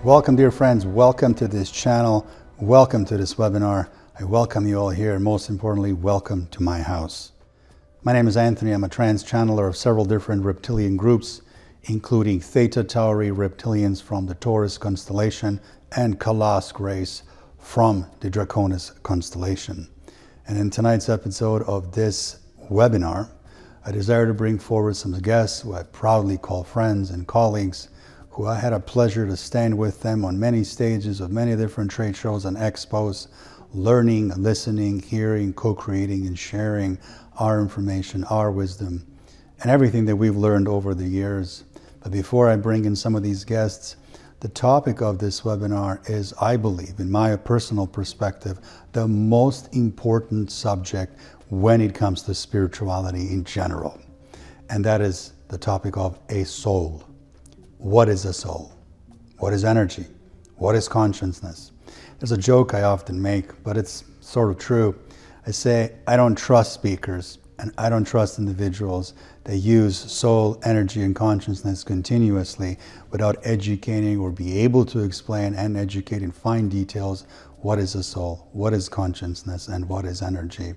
Welcome, dear friends. Welcome to this channel. Welcome to this webinar. I welcome you all here, and most importantly, welcome to my house. My name is Anthony. I'm a trans channeler of several different reptilian groups, including Theta Tauri reptilians from the Taurus constellation and Kalask race from the Draconis constellation. And in tonight's episode of this webinar, I desire to bring forward some guests who I proudly call friends and colleagues, who I had a pleasure to stand with them on many stages of many different trade shows and expos, learning, listening, hearing, co-creating, and sharing our information, our wisdom, and everything that we've learned over the years. But before I bring in some of these guests, the topic of this webinar is, I believe, in my personal perspective, the most important subject when it comes to spirituality in general. And that is the topic of a soul. What is a soul? What is energy? What is consciousness? There's a joke I often make, but it's sort of true. I say, I don't trust speakers and I don't trust individuals that use soul, energy, and consciousness continuously without educating or be able to explain and educate in fine details what is a soul, what is consciousness, and what is energy.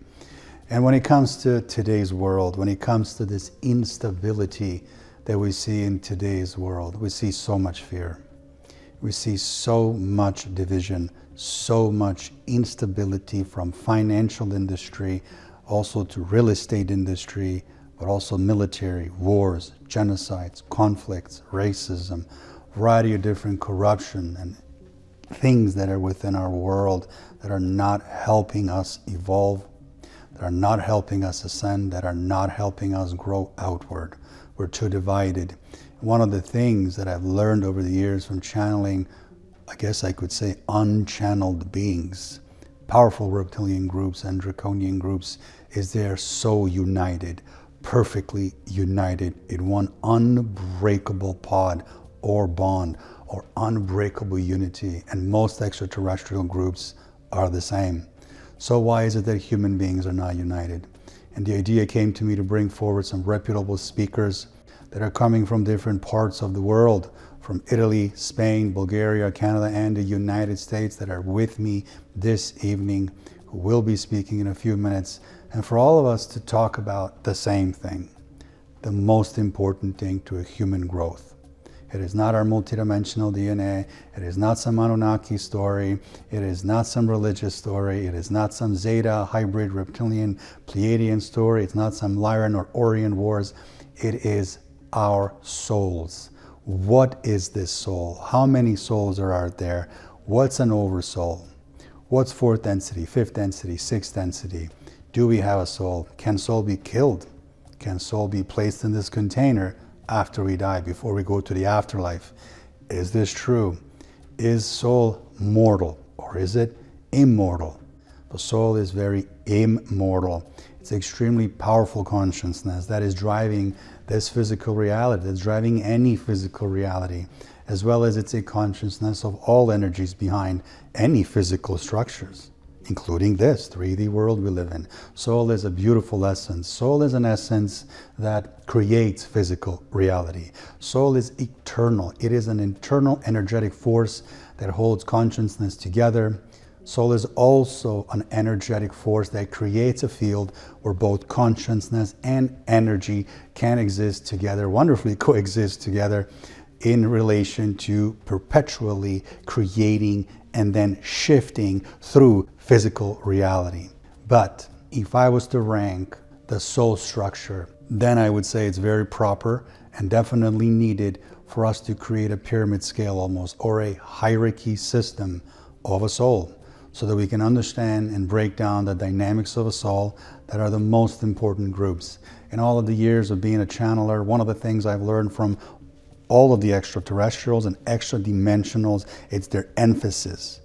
And when it comes to today's world, when it comes to this instability that we see in today's world, we see so much fear. We see so much division, so much instability from financial industry, also to real estate industry, but also military, wars, genocides, conflicts, racism, variety of different corruption and things that are within our world that are not helping us evolve, that are not helping us ascend, that are not helping us grow outward. We're too divided. One of the things that I've learned over the years from channeling, I guess I could say unchanneled beings, powerful reptilian groups and draconian groups, is they're so united, perfectly united in one unbreakable pod or bond or unbreakable unity. And most extraterrestrial groups are the same. So why is it that human beings are not united? And the idea came to me to bring forward some reputable speakers that are coming from different parts of the world, from Italy, Spain, Bulgaria, Canada, and the United States, that are with me this evening, who will be speaking in a few minutes, and for all of us to talk about the same thing, the most important thing to a human growth. It is not our multidimensional DNA. It is not some Anunnaki story. It is not some religious story. It is not some Zeta hybrid reptilian Pleiadian story. It's not some Lyran or Orient wars. It is our souls. What is this soul? How many souls are out there? What's an oversoul? What's fourth density, fifth density, sixth density? Do we have a soul? Can soul be killed? Can soul be placed in this container after we die, before we go to the afterlife? Is this true? Is soul mortal or is it immortal? The soul is very immortal. It's extremely powerful consciousness that is driving this physical reality, that's driving any physical reality, as well as it's a consciousness of all energies behind any physical structures, including this 3D world we live in. Soul is a beautiful essence. Soul is an essence that creates physical reality. Soul is eternal. It is an internal energetic force that holds consciousness together. Soul is also an energetic force that creates a field where both consciousness and energy can exist together, wonderfully coexist together, in relation to perpetually creating and then shifting through physical reality. But if I was to rank the soul structure, then I would say it's very proper and definitely needed for us to create a pyramid scale almost, or a hierarchy system of a soul, so that we can understand and break down the dynamics of a soul that are the most important groups. In all of the years of being a channeler, one of the things I've learned from all of the extraterrestrials and extra dimensionals, it's their emphasis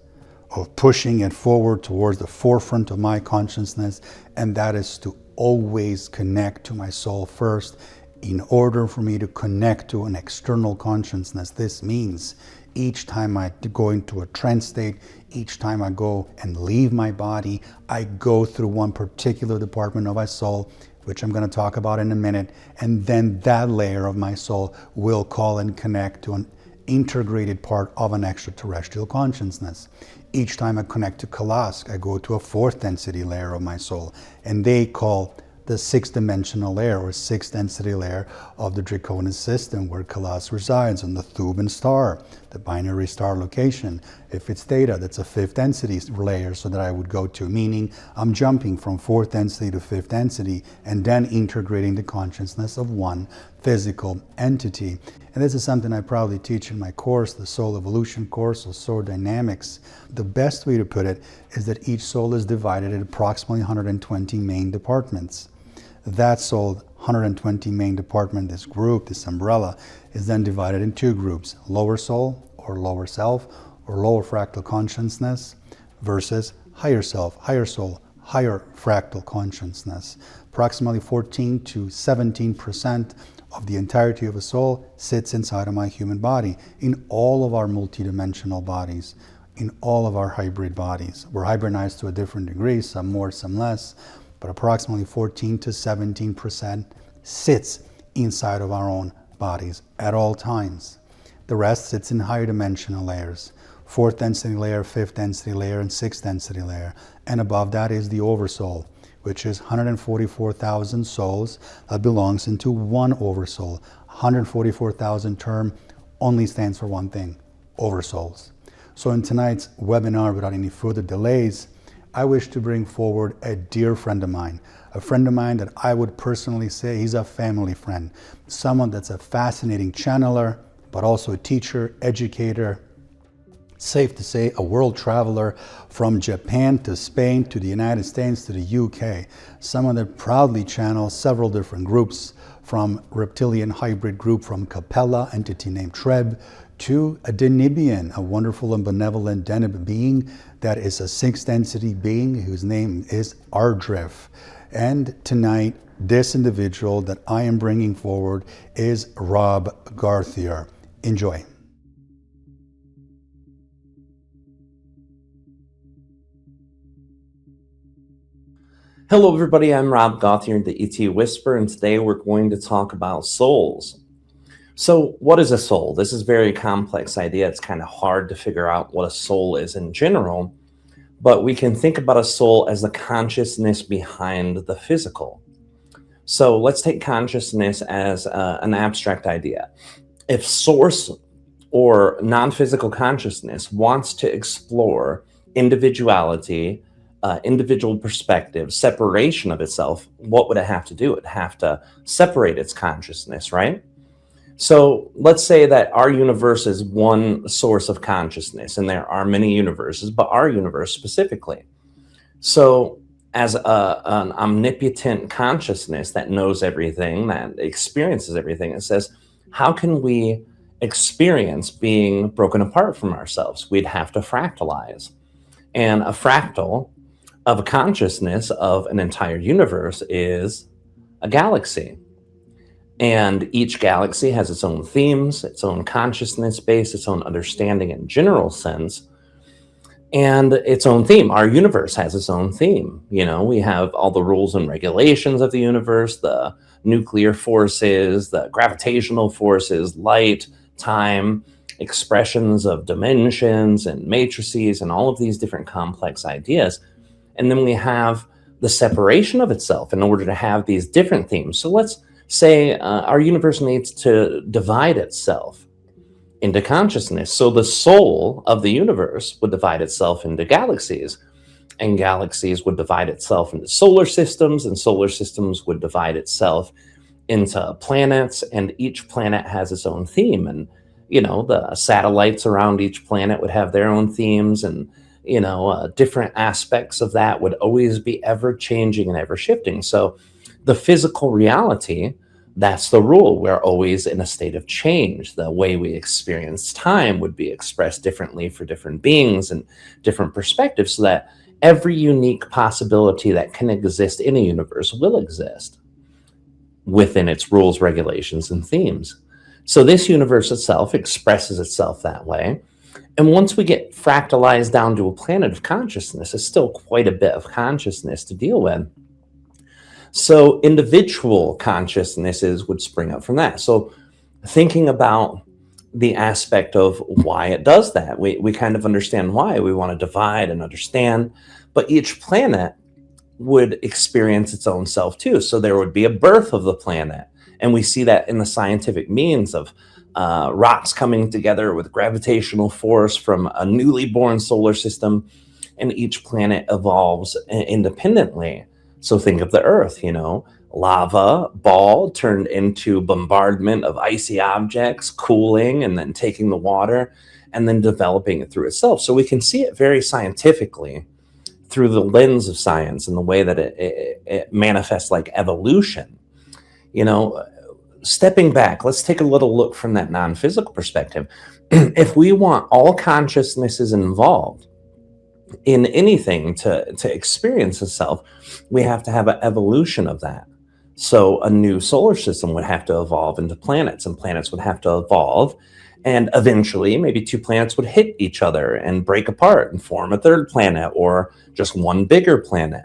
of pushing it forward towards the forefront of my consciousness, and that is to always connect to my soul first in order for me to connect to an external consciousness. This means each time I go into a trance state, each time I go and leave my body, I go through one particular department of my soul, which I'm going to talk about in a minute, and then that layer of my soul will call and connect to an integrated part of an extraterrestrial consciousness. Each time I connect to Kalask, I go to a fourth density layer of my soul, and they call the sixth dimensional layer or sixth density layer of the Draconis system where Kalask resides on the Thuban star, the binary star location. If it's theta, that's a fifth density layer so that I would go to, meaning I'm jumping from fourth density to fifth density and then integrating the consciousness of one physical entity. And this is something I proudly teach in my course, the Soul Evolution course, or Soul Dynamics. The best way to put it is that each soul is divided into approximately 120 main departments. That soul, 120 main department, this group, this umbrella, is then divided in two groups: lower soul or lower self or lower fractal consciousness versus higher self, higher soul, higher fractal consciousness. Approximately 14 to 17% of the entirety of a soul sits inside of my human body, in all of our multidimensional bodies, in all of our hybrid bodies. We're hybridized to a different degree, some more, some less, but approximately 14 to 17% sits inside of our own bodies at all times. The rest sits in higher dimensional layers: fourth density layer, fifth density layer, and sixth density layer. And above that is the oversoul, which is 144,000 souls that belongs into one oversoul. 144,000 term only stands for one thing: oversouls. So in tonight's webinar, without any further delays, I wish to bring forward a dear friend of mine that I would personally say he's a family friend, someone that's a fascinating channeler, but also a teacher, educator, safe to say a world traveler from Japan to Spain to the United States to the UK, someone that proudly channels several different groups, from reptilian hybrid group from Capella, entity named Treb, to a Denibian, a wonderful and benevolent Deneb being that is a sixth density being whose name is Ardrif. And tonight, this individual that I am bringing forward is Rob Gauthier. Enjoy. Hello everybody, I'm Rob Gauthier, the ET Whisperer, and today we're going to talk about souls. So what is a soul? This is a very complex idea. It's kind of hard to figure out what a soul is in general, but we can think about a soul as the consciousness behind the physical. So let's take consciousness as an abstract idea. If source or non-physical consciousness wants to explore individuality, individual perspective, separation of itself, what would it have to do? It'd have to separate its consciousness, right? So let's say that our universe is one source of consciousness, and there are many universes, but our universe specifically. So as an omnipotent consciousness that knows everything, that experiences everything, it says, how can we experience being broken apart from ourselves? We'd have to fractalize. And a fractal of a consciousness of an entire universe is a galaxy. And each galaxy has its own themes, its own consciousness base, its own understanding in general sense, and its own theme. Our universe has its own theme. You know, we have all the rules and regulations of the universe, the nuclear forces, the gravitational forces, light, time, expressions of dimensions and matrices, and all of these different complex ideas. And then we have the separation of itself in order to have these different themes. So let's say our universe needs to divide itself into consciousness. So the soul of the universe would divide itself into galaxies, and galaxies would divide itself into solar systems, and solar systems would divide itself into planets, and each planet has its own theme. And, you know, the satellites around each planet would have their own themes, and, you know, different aspects of that would always be ever changing and ever shifting. So the physical reality, that's the rule. We're always in a state of change. The way we experience time would be expressed differently for different beings and different perspectives, so that every unique possibility that can exist in a universe will exist within its rules, regulations, and themes. So this universe itself expresses itself that way. And once we get fractalized down to a planet of consciousness, it's still quite a bit of consciousness to deal with. So individual consciousnesses would spring up from that. So thinking about the aspect of why it does that. We kind of understand why. We want to divide and understand, but each planet would experience its own self too. So there would be a birth of the planet. And we see that in the scientific means of rocks coming together with gravitational force from a newly born solar system, and each planet evolves independently. So think of the Earth, lava ball turned into bombardment of icy objects, cooling, and then taking the water and then developing it through itself. So we can see it very scientifically through the lens of science and the way that it manifests like evolution. Stepping back, let's take a little look from that non-physical perspective. If we want all consciousnesses involved in anything to experience itself, we have to have an evolution of that. So a new solar system would have to evolve into planets, and planets would have to evolve. And eventually, maybe two planets would hit each other and break apart and form a third planet, or just one bigger planet.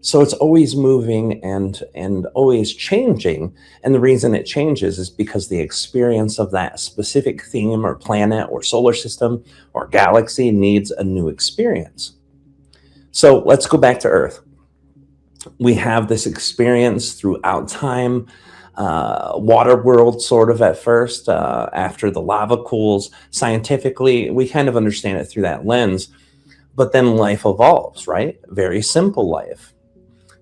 So it's always moving and always changing. And the reason it changes is because the experience of that specific theme or planet or solar system or galaxy needs a new experience. So let's go back to Earth. We have this experience throughout time. Water world sort of at first, after the lava cools. Scientifically, we kind of understand it through that lens, but then life evolves, right? Very simple life.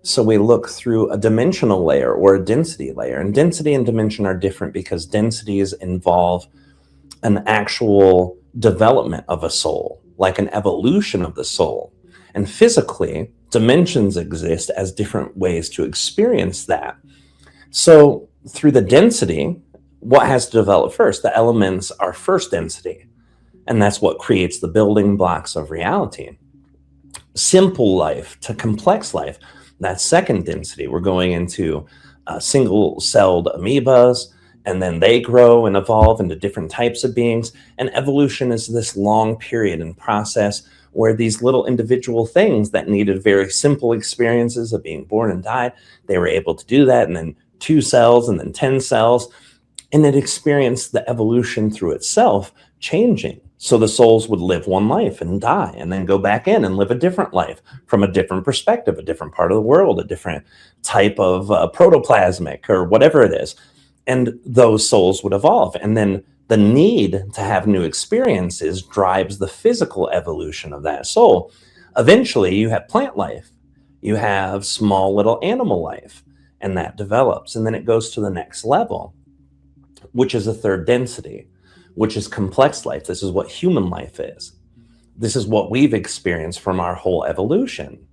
So we look through a dimensional layer or a density layer, and density and dimension are different because densities involve an actual development of a soul, like an evolution of the soul. And physically, dimensions exist as different ways to experience that. So through the density, what has to develop first? The elements are first density, and that's what creates the building blocks of reality. Simple life to complex life, that's second density. We're going into single-celled amoebas, and then they grow and evolve into different types of beings. And evolution is this long period and process where these little individual things that needed very simple experiences of being born and died, they were able to do that, and then 2 cells and then 10 cells, and it experienced the evolution through itself changing. So the souls would live one life and die and then go back in and live a different life from a different perspective, a different part of the world, a different type of protoplasmic or whatever it is. And those souls would evolve. And then the need to have new experiences drives the physical evolution of that soul. Eventually, you have plant life. You have small little animal life. And that develops. And then it goes to the next level, which is a third density, which is complex life. This is what human life is. This is what we've experienced from our whole evolution.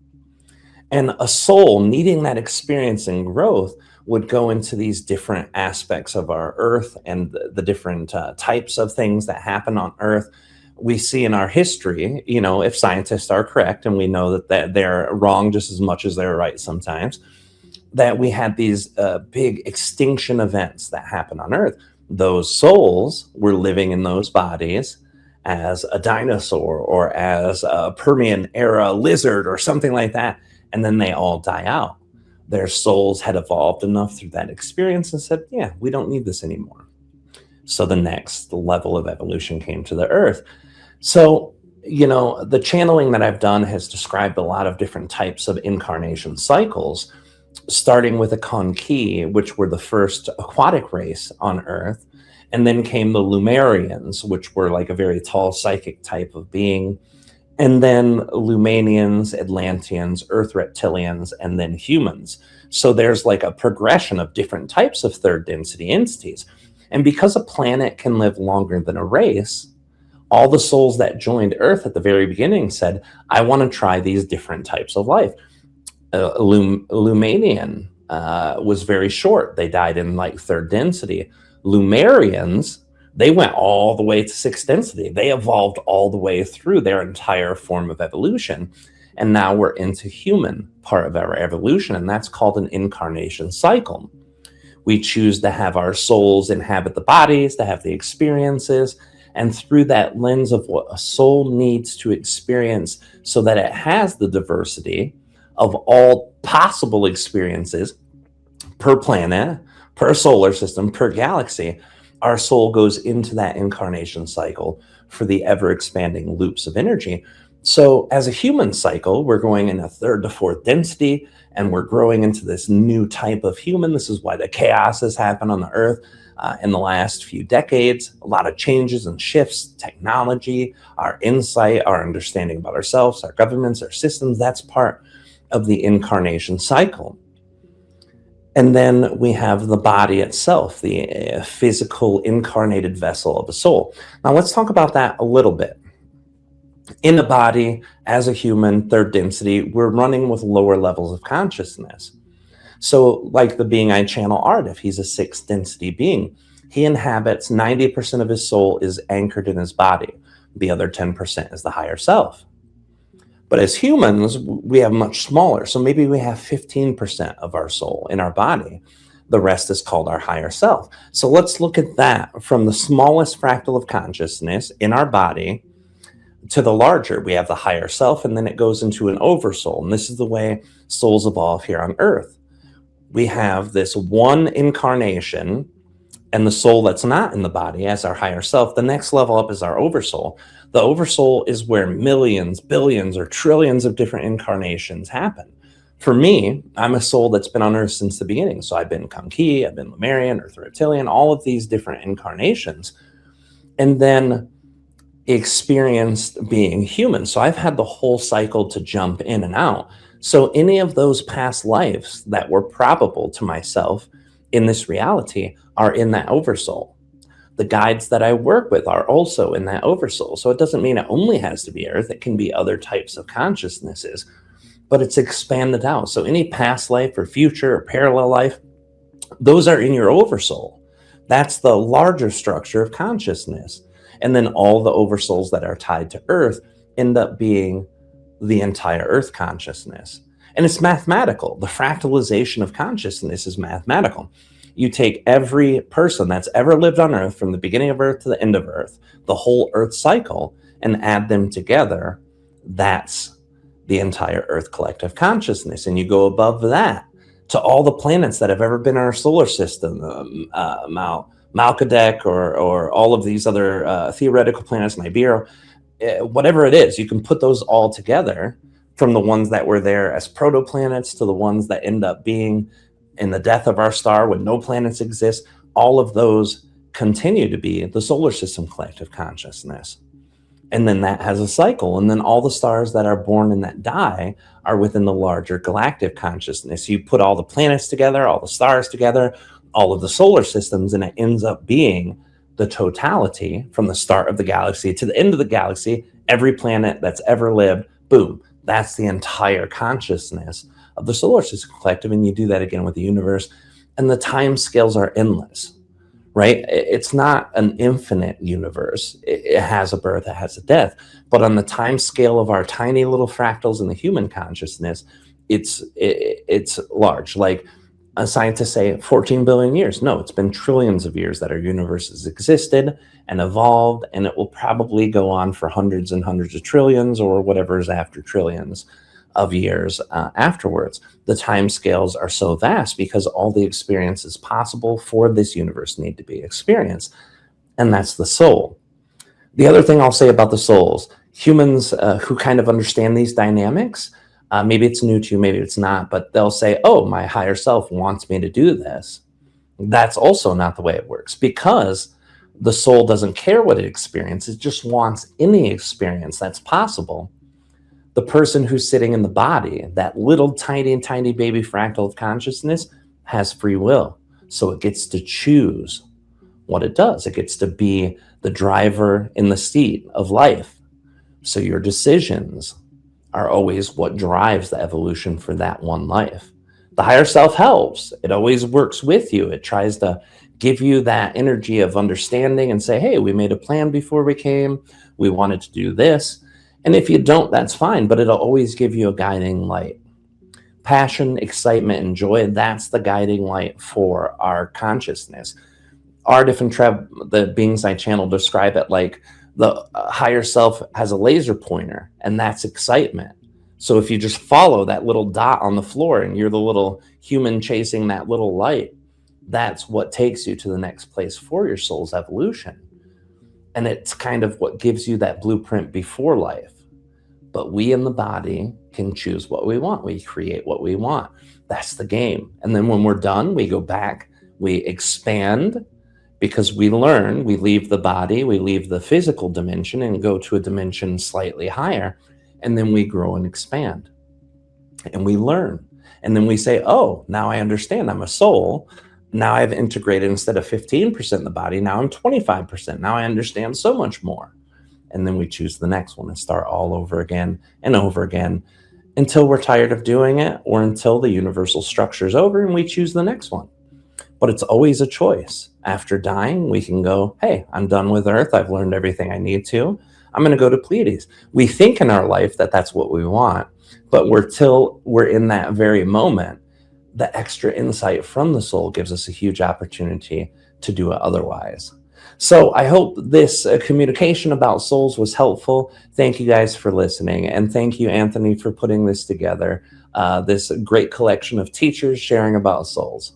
And a soul needing that experience and growth would go into these different aspects of our Earth and the different types of things that happen on Earth. We see in our history, if scientists are correct, and we know that they're wrong just as much as they're right sometimes, that we had these big extinction events that happen on Earth. Those souls were living in those bodies as a dinosaur or as a Permian era lizard or something like that. And then they all die out. Their souls had evolved enough through that experience and said, yeah, we don't need this anymore. So the next level of evolution came to the Earth. So, the channeling that I've done has described a lot of different types of incarnation cycles, starting with the Conquis, which were the first aquatic race on Earth. And then came the Lumerians, which were like a very tall psychic type of being. And then Lumanians, Atlanteans, Earth reptilians, and then humans. So there's like a progression of different types of third density entities. And because a planet can live longer than a race, all the souls that joined Earth at the very beginning said, I want to try these different types of life. Lumanian was very short. They died in like third density. Lumerians, they went all the way to sixth density. They evolved all the way through their entire form of evolution. And now we're into human part of our evolution, and that's called an incarnation cycle. We choose to have our souls inhabit the bodies, to have the experiences, and through that lens of what a soul needs to experience so that it has the diversity of all possible experiences per planet, per solar system, per galaxy, our soul goes into that incarnation cycle for the ever-expanding loops of energy. So as a human cycle, we're going in a third to fourth density, and we're growing into this new type of human. This is why the chaos has happened on the earth in the last few decades. A lot of changes and shifts, technology, our insight, our understanding about ourselves, our governments, our systems. That's part of the incarnation cycle. And then we have the body itself, the physical incarnated vessel of a soul. Now let's talk about that a little bit. In the body, as a human, third density, we're running with lower levels of consciousness. So like the being I channel Art, if he's a sixth density being, he inhabits 90% of his soul is anchored in his body. The other 10% is the higher self. But as humans, we have much smaller. So maybe we have 15% of our soul in our body. The rest is called our higher self. So let's look at that from the smallest fractal of consciousness in our body to the larger. We have the higher self, and then it goes into an oversoul. And this is the way souls evolve here on Earth. We have this one incarnation, and the soul that's not in the body as our higher self. The next level up is our oversoul. The oversoul is where millions, billions, or trillions of different incarnations happen. For me, I'm a soul that's been on Earth since the beginning. So I've been Conquis, I've been Lemurian, Earth Reptilian, all of these different incarnations. And then experienced being human. So I've had the whole cycle to jump in and out. So any of those past lives that were probable to myself in this reality are in that oversoul. The guides that I work with are also in that oversoul. So it doesn't mean it only has to be Earth. It can be other types of consciousnesses, but it's expanded out. So any past life or future or parallel life, those are in your oversoul. That's the larger structure of consciousness. And then all the oversouls that are tied to Earth end up being the entire Earth consciousness. And it's mathematical. The fractalization of consciousness is mathematical. You take every person that's ever lived on Earth from the beginning of Earth to the end of Earth, the whole Earth cycle, and add them together. That's the entire Earth collective consciousness. And you go above that to all the planets that have ever been in our solar system, Malkadek or all of these other theoretical planets, Nibiru, whatever it is, you can put those all together, from the ones that were there as protoplanets to the ones that end up being in the death of our star when no planets exist. All of those continue to be the solar system collective consciousness. And then that has a cycle. And then all the stars that are born and that die are within the larger galactic consciousness. You put all the planets together, all the stars together, all of the solar systems, and it ends up being the totality from the start of the galaxy to the end of the galaxy. Every planet that's ever lived, boom, that's the entire consciousness of the solar system collective. And you do that again with the universe, and the time scales are endless, right? It's not an infinite universe. It has a birth, it has a death, but on the time scale of our tiny little fractals in the human consciousness, it's large. Like scientists say 14 billion years. No, it's been trillions of years that our universe has existed and evolved, and it will probably go on for hundreds and hundreds of trillions, or whatever is after trillions of years afterwards. The time scales are so vast because all the experiences possible for this universe need to be experienced, and that's the soul. The other thing I'll say about the souls, humans who kind of understand these dynamics, maybe it's new to you, maybe it's not, but they'll say, oh, my higher self wants me to do this. That's also not the way it works, because the soul doesn't care what it experiences. It just wants any experience that's possible. The person who's sitting in the body, that little tiny baby fractal of consciousness, has free will. So it gets to choose what it does. It gets to be the driver in the seat of life. So your decisions are always what drives the evolution for that one life. The higher self helps. It always works with you. It tries to give you that energy of understanding and say, hey, we made a plan before we came. We wanted to do this. And if you don't, that's fine, but it'll always give you a guiding light. Passion, excitement, and joy, that's the guiding light for our consciousness. Ardif and Trev, the beings I channel, describe it like the higher self has a laser pointer, and that's excitement. So if you just follow that little dot on the floor and you're the little human chasing that little light, That's what takes you to the next place for your soul's evolution. And it's kind of what gives you that blueprint before life. But we in the body can choose what we want. We create what we want. That's the game. And then when we're done, we go back, we expand, because we learn, we leave the body, we leave the physical dimension and go to a dimension slightly higher. And then we grow and expand. And we learn. And then we say, oh, now I understand. I'm a soul. Now I've integrated, instead of 15% in the body, now I'm 25%. Now I understand so much more. And then we choose the next one and start all over again and over again until we're tired of doing it, or until the universal structure is over and we choose the next one. But it's always a choice. After dying, we can go, hey, I'm done with Earth. I've learned everything I need to. I'm going to go to Pleiades. We think in our life that that's what we want, but till we're in that very moment, the extra insight from the soul gives us a huge opportunity to do it otherwise. So I hope this communication about souls was helpful. Thank you guys for listening. And thank you, Anthony, for putting this together, this great collection of teachers sharing about souls.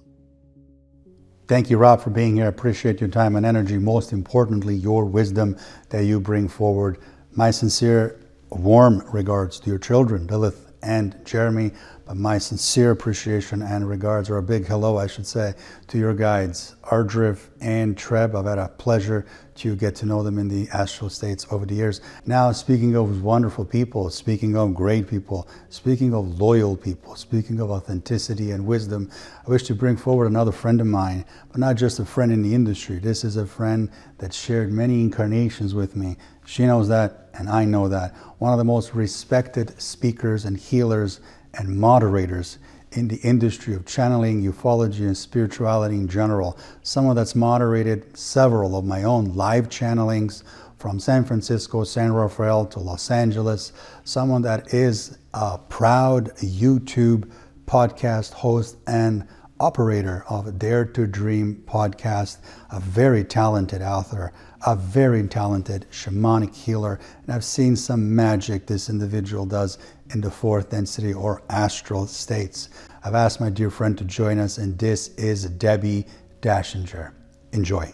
Thank you, Rob, for being here. I appreciate your time and energy. Most importantly, your wisdom that you bring forward. My sincere, warm regards to your children, Lilith and Jeremy. But my sincere appreciation and regards, or a big hello, I should say, to your guides, Ardriv and Treb. I've had a pleasure to get to know them in the astral states over the years. Now, speaking of wonderful people, speaking of great people, speaking of loyal people, speaking of authenticity and wisdom, I wish to bring forward another friend of mine, but not just a friend in the industry. This is a friend that shared many incarnations with me. She knows that, and I know that. One of the most respected speakers and healers and moderators in the industry of channeling, ufology, and spirituality in general. Someone that's moderated several of my own live channelings from San Francisco, San Rafael to Los Angeles. Someone that is a proud YouTube podcast host and operator of Dare to Dream podcast, a very talented author, a very talented shamanic healer, and I've seen some magic this individual does in the fourth density or astral states. I've asked my dear friend to join us, and this is Debbi Dachinger. Enjoy.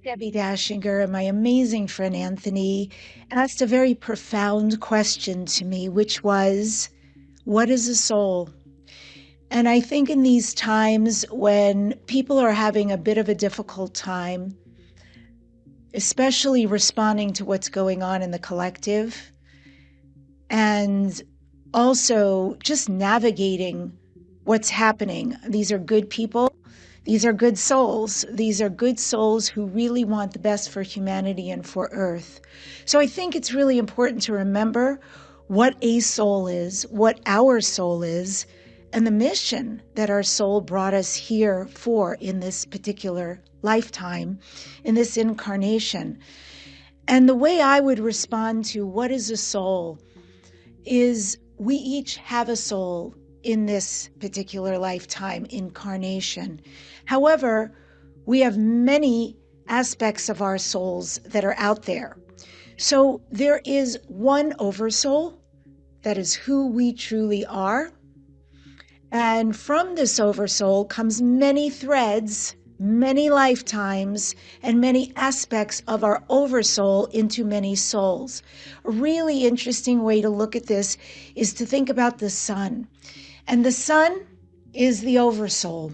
Debbi Dachinger and my amazing friend Anthony asked a very profound question to me, which was, what is a soul? And I think in these times when people are having a bit of a difficult time, especially responding to what's going on in the collective, and also just navigating what's happening. These are good people. These are good souls. These are good souls who really want the best for humanity and for Earth. So I think it's really important to remember what a soul is, what our soul is, and the mission that our soul brought us here for in this particular lifetime, in this incarnation. And the way I would respond to what is a soul is we each have a soul in this particular lifetime incarnation. However, we have many aspects of our souls that are out there. So there is one oversoul that is who we truly are. And from this oversoul comes many threads, many lifetimes, and many aspects of our oversoul into many souls. A really interesting way to look at this is to think about the sun. And the sun is the oversoul.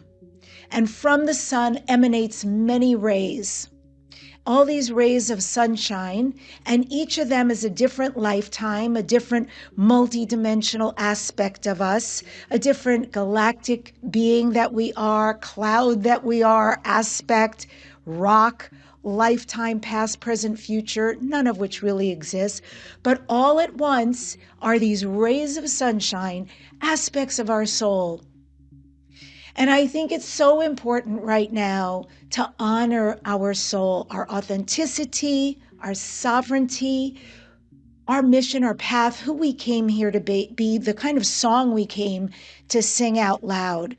And from the sun emanates many rays. All these rays of sunshine, and each of them is a different lifetime, a different multidimensional aspect of us, a different galactic being that we are, cloud that we are, aspect, rock, lifetime, past, present, future, none of which really exists. But all at once are these rays of sunshine, aspects of our soul. And I think it's so important right now to honor our soul, our authenticity, our sovereignty, our mission, our path, who we came here to be, the kind of song we came to sing out loud.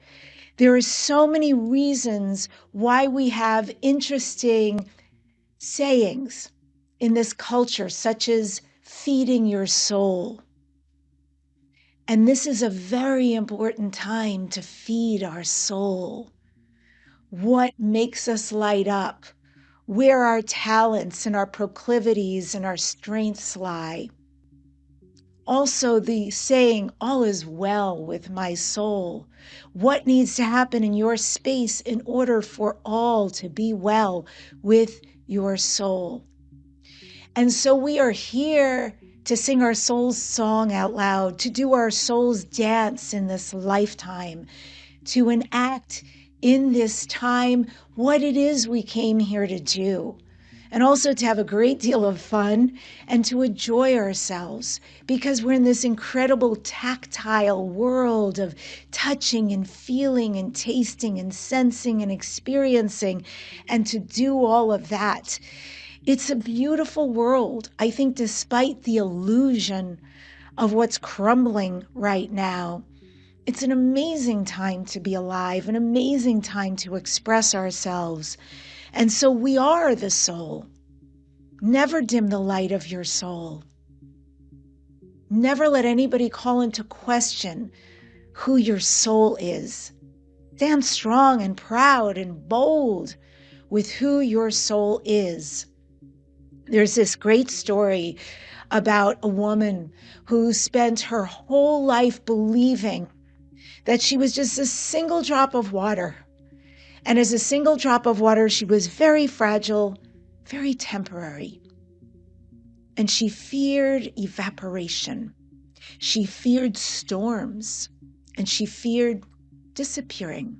There are so many reasons why we have interesting sayings in this culture, such as feeding your soul. And this is a very important time to feed our soul. What makes us light up? Where our talents and our proclivities and our strengths lie. Also, the saying, all is well with my soul. What needs to happen in your space in order for all to be well with your soul? And so we are here to sing our soul's song out loud, to do our soul's dance in this lifetime, to enact in this time what it is we came here to do. And also to have a great deal of fun and to enjoy ourselves, because we're in this incredible tactile world of touching and feeling and tasting and sensing and experiencing, and to do all of that. It's a beautiful world. I think despite the illusion of what's crumbling right now, it's an amazing time to be alive, an amazing time to express ourselves. And so we are the soul. Never dim the light of your soul. Never let anybody call into question who your soul is. Stand strong and proud and bold with who your soul is. There's this great story about a woman who spent her whole life believing that she was just a single drop of water. And as a single drop of water, she was very fragile, very temporary. And she feared evaporation. She feared storms. And she feared disappearing.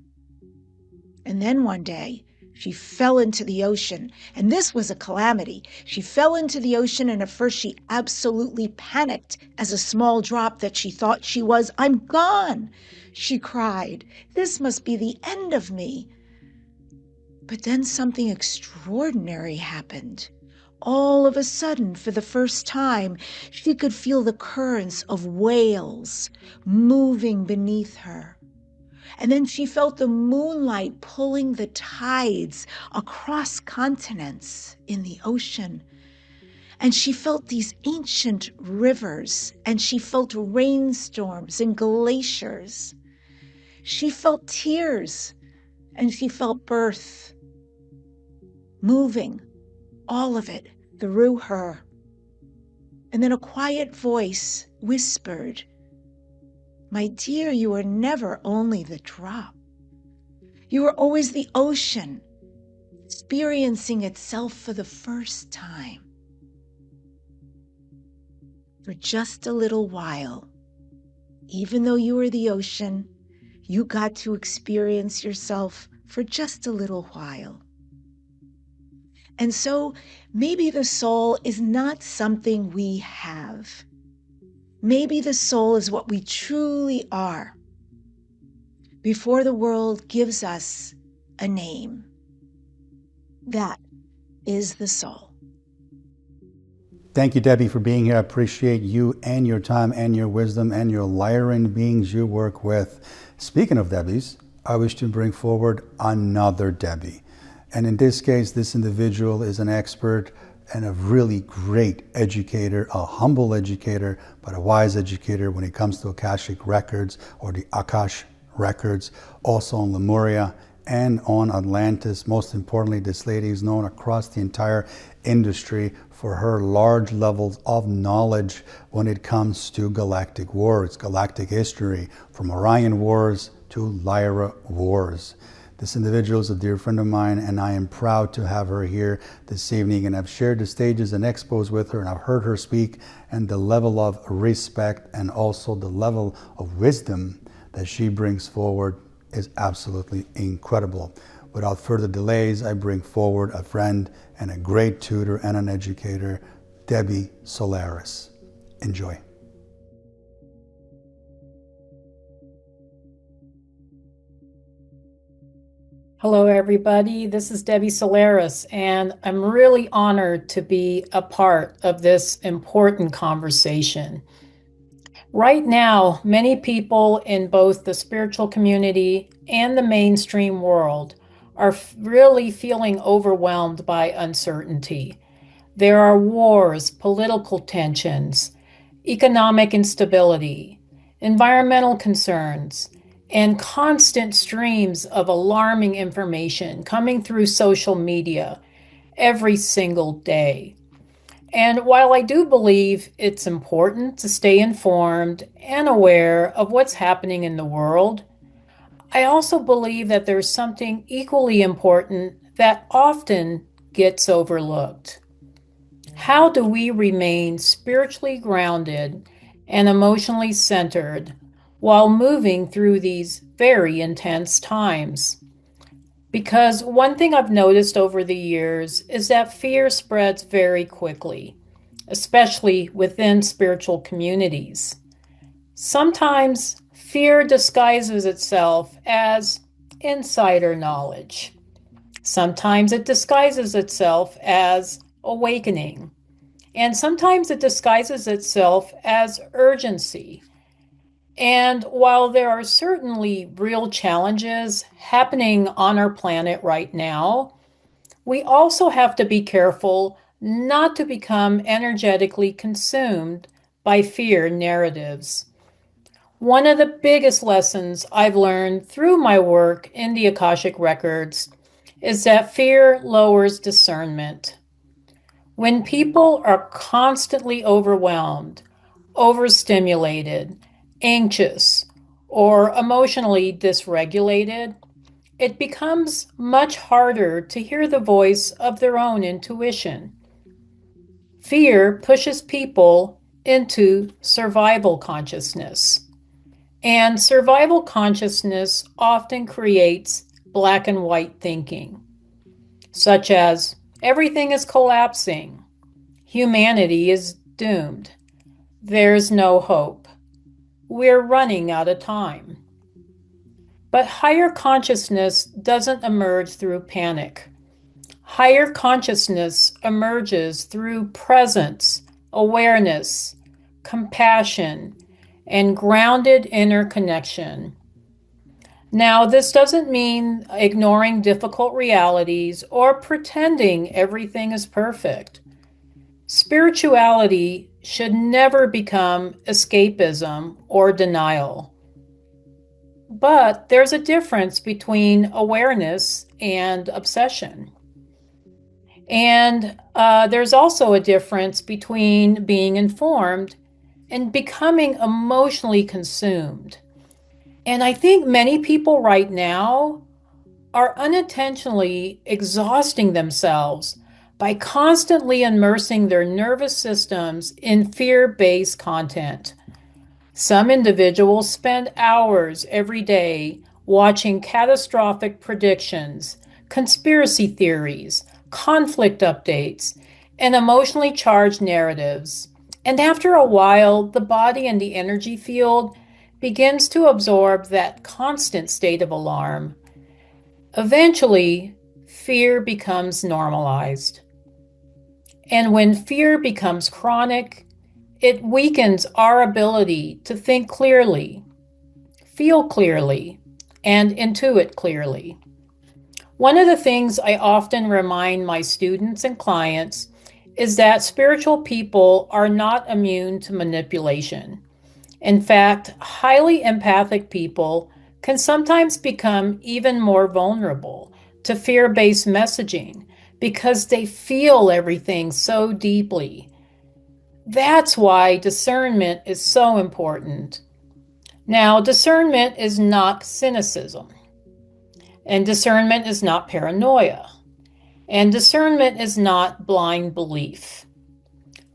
And then one day, she fell into the ocean, and this was a calamity. She fell into the ocean, and at first she absolutely panicked as a small drop that she thought she was. I'm gone, she cried. This must be the end of me. But then something extraordinary happened. All of a sudden, for the first time, she could feel the currents of whales moving beneath her. And then she felt the moonlight pulling the tides across continents in the ocean. And she felt these ancient rivers, and she felt rainstorms and glaciers. She felt tears, and she felt birth, moving, all of it through her. And then a quiet voice whispered, my dear, you are never only the drop. You are always the ocean, experiencing itself for the first time. For just a little while, even though you are the ocean, you got to experience yourself for just a little while. And so maybe the soul is not something we have. Maybe the soul is what we truly are before the world gives us a name. That is the soul. Thank you, Debbie, for being here. I appreciate you and your time and your wisdom and your lyran beings you work with. Speaking of Debbies, I wish to bring forward another Debbi. And in this case, this individual is an expert and a really great educator, a humble educator, but a wise educator when it comes to Akashic records or the Akash records, also on Lemuria and on Atlantis. Most importantly, this lady is known across the entire industry for her large levels of knowledge when it comes to galactic wars, galactic history, from Orion Wars to Lyra Wars. This individual is a dear friend of mine, and I am proud to have her here this evening. And I've shared the stages and expos with her, and I've heard her speak, and the level of respect and also the level of wisdom that she brings forward is absolutely incredible. Without further delays, I bring forward a friend and a great tutor and an educator, Debbi Solaris. Enjoy. Hello, everybody. This is Debbi Solaris, and I'm really honored to be a part of this important conversation. Right now, many people in both the spiritual community and the mainstream world are really feeling overwhelmed by uncertainty. There are wars, political tensions, economic instability, environmental concerns, and constant streams of alarming information coming through social media every single day. And while I do believe it's important to stay informed and aware of what's happening in the world, I also believe that there's something equally important that often gets overlooked. How do we remain spiritually grounded and emotionally centered while moving through these very intense times? Because one thing I've noticed over the years is that fear spreads very quickly, especially within spiritual communities. Sometimes fear disguises itself as insider knowledge. Sometimes it disguises itself as awakening. And sometimes it disguises itself as urgency. And while there are certainly real challenges happening on our planet right now, we also have to be careful not to become energetically consumed by fear narratives. One of the biggest lessons I've learned through my work in the Akashic Records is that fear lowers discernment. When people are constantly overwhelmed, overstimulated, anxious, or emotionally dysregulated, it becomes much harder to hear the voice of their own intuition. Fear pushes people into survival consciousness. And survival consciousness often creates black and white thinking, such as everything is collapsing, humanity is doomed, there's no hope, we're running out of time. But higher consciousness doesn't emerge through panic. Higher consciousness emerges through presence, awareness, compassion, and grounded inner connection. Now, this doesn't mean ignoring difficult realities or pretending everything is perfect. Spirituality should never become escapism or denial. But there's a difference between awareness and obsession. And there's also a difference between being informed and becoming emotionally consumed. And I think many people right now are unintentionally exhausting themselves by constantly immersing their nervous systems in fear-based content. Some individuals spend hours every day watching catastrophic predictions, conspiracy theories, conflict updates, and emotionally charged narratives. And after a while, the body and the energy field begins to absorb that constant state of alarm. Eventually, fear becomes normalized. And when fear becomes chronic, it weakens our ability to think clearly, feel clearly, and intuit clearly. One of the things I often remind my students and clients is that spiritual people are not immune to manipulation. In fact, highly empathic people can sometimes become even more vulnerable to fear-based messaging because they feel everything so deeply. That's why discernment is so important. Now, discernment is not cynicism, and discernment is not paranoia, and discernment is not blind belief.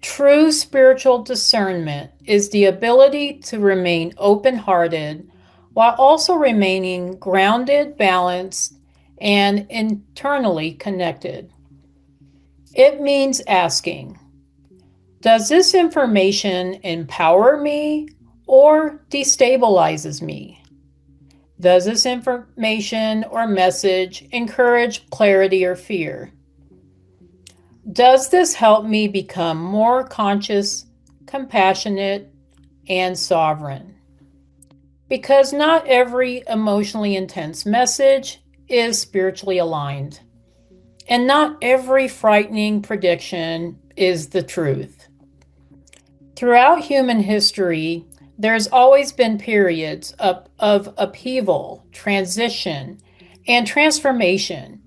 True spiritual discernment is the ability to remain open-hearted while also remaining grounded, balanced, and internally connected. It means asking, does this information empower me or destabilizes me? Does this information or message encourage clarity or fear? Does this help me become more conscious, compassionate, and sovereign? Because not every emotionally intense message is spiritually aligned, and not every frightening prediction is the truth. Throughout human history, there's always been periods of upheaval, transition, and transformation.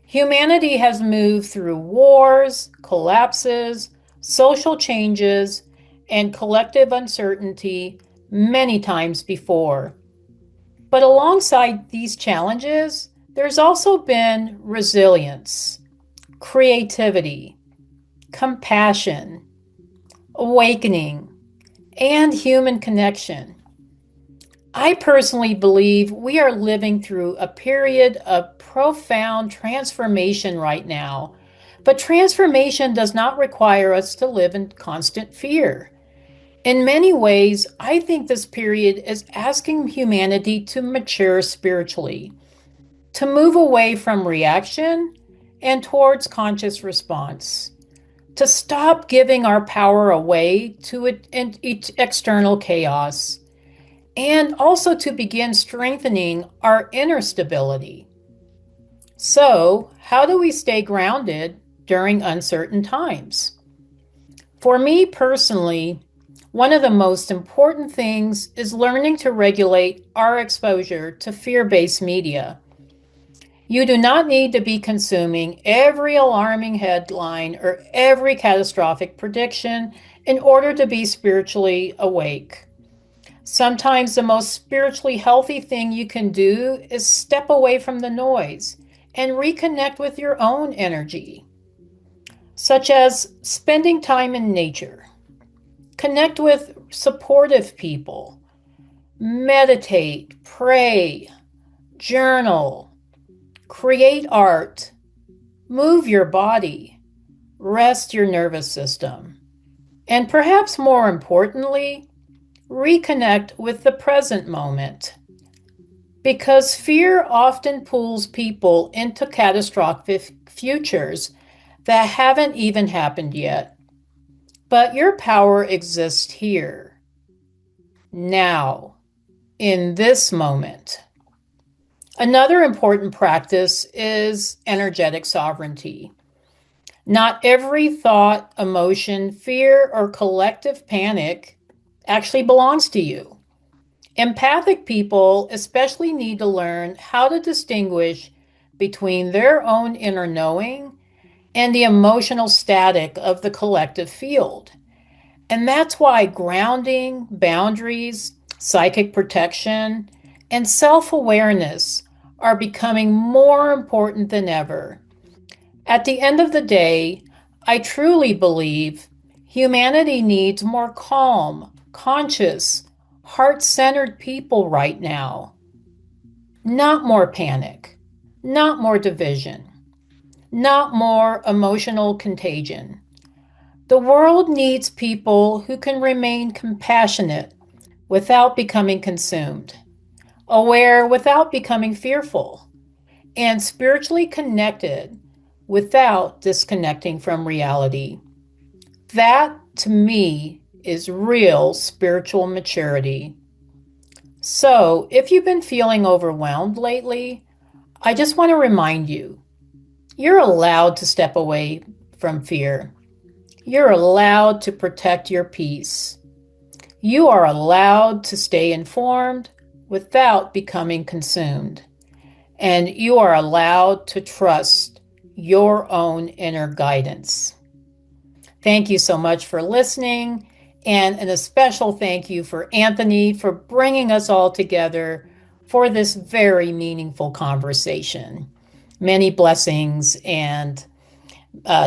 Humanity has moved through wars, collapses, social changes, and collective uncertainty many times before. But alongside these challenges, there's also been resilience, creativity, compassion, awakening, and human connection. I personally believe we are living through a period of profound transformation right now, but transformation does not require us to live in constant fear. In many ways, I think this period is asking humanity to mature spiritually, to move away from reaction and towards conscious response, to stop giving our power away to external chaos, and also to begin strengthening our inner stability. So, how do we stay grounded during uncertain times? For me personally, one of the most important things is learning to regulate our exposure to fear-based media. You do not need to be consuming every alarming headline or every catastrophic prediction in order to be spiritually awake. Sometimes the most spiritually healthy thing you can do is step away from the noise and reconnect with your own energy, such as spending time in nature. Connect with supportive people, meditate, pray, journal, create art, move your body, rest your nervous system, and perhaps more importantly, reconnect with the present moment. Because fear often pulls people into catastrophic futures that haven't even happened yet. But your power exists here, now, in this moment. Another important practice is energetic sovereignty. Not every thought, emotion, fear, or collective panic actually belongs to you. Empathic people especially need to learn how to distinguish between their own inner knowing and the emotional static of the collective field. And that's why grounding, boundaries, psychic protection, and self-awareness are becoming more important than ever. At the end of the day, I truly believe humanity needs more calm, conscious, heart-centered people right now. Not more panic, not more division, not more emotional contagion. The world needs people who can remain compassionate without becoming consumed, aware without becoming fearful, and spiritually connected without disconnecting from reality. That, to me, is real spiritual maturity. So, if you've been feeling overwhelmed lately, I just want to remind you, you're allowed to step away from fear. You're allowed to protect your peace. You are allowed to stay informed without becoming consumed. And you are allowed to trust your own inner guidance. Thank you so much for listening, and a special thank you for Anthony for bringing us all together for this very meaningful conversation. Many blessings, and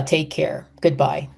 take care. Goodbye.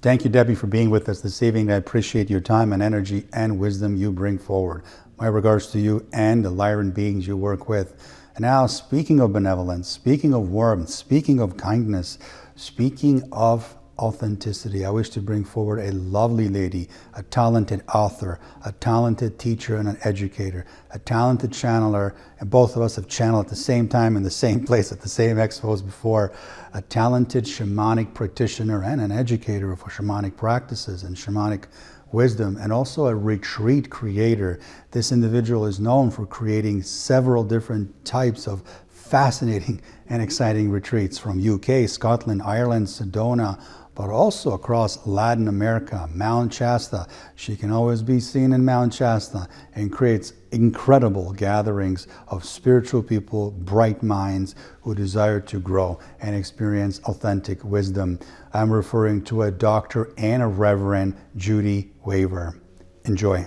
Thank you, Debbi, for being with us this evening. I appreciate your time and energy and wisdom you bring forward. My regards to you and the Lyran beings you work with. And now, speaking of benevolence, speaking of warmth, speaking of kindness, speaking of authenticity, I wish to bring forward a lovely lady, a talented author, a talented teacher and an educator, a talented channeler, and both of us have channeled at the same time in the same place at the same expos before, a talented shamanic practitioner and an educator for shamanic practices and shamanic wisdom, and also a retreat creator. This individual is known for creating several different types of fascinating and exciting retreats from UK, Scotland, Ireland, Sedona, but also across Latin America, Mount Shasta. She can always be seen in Mount Shasta and creates incredible gatherings of spiritual people, bright minds who desire to grow and experience authentic wisdom. I'm referring to a Dr. and a Reverend Judi Weaver. Enjoy.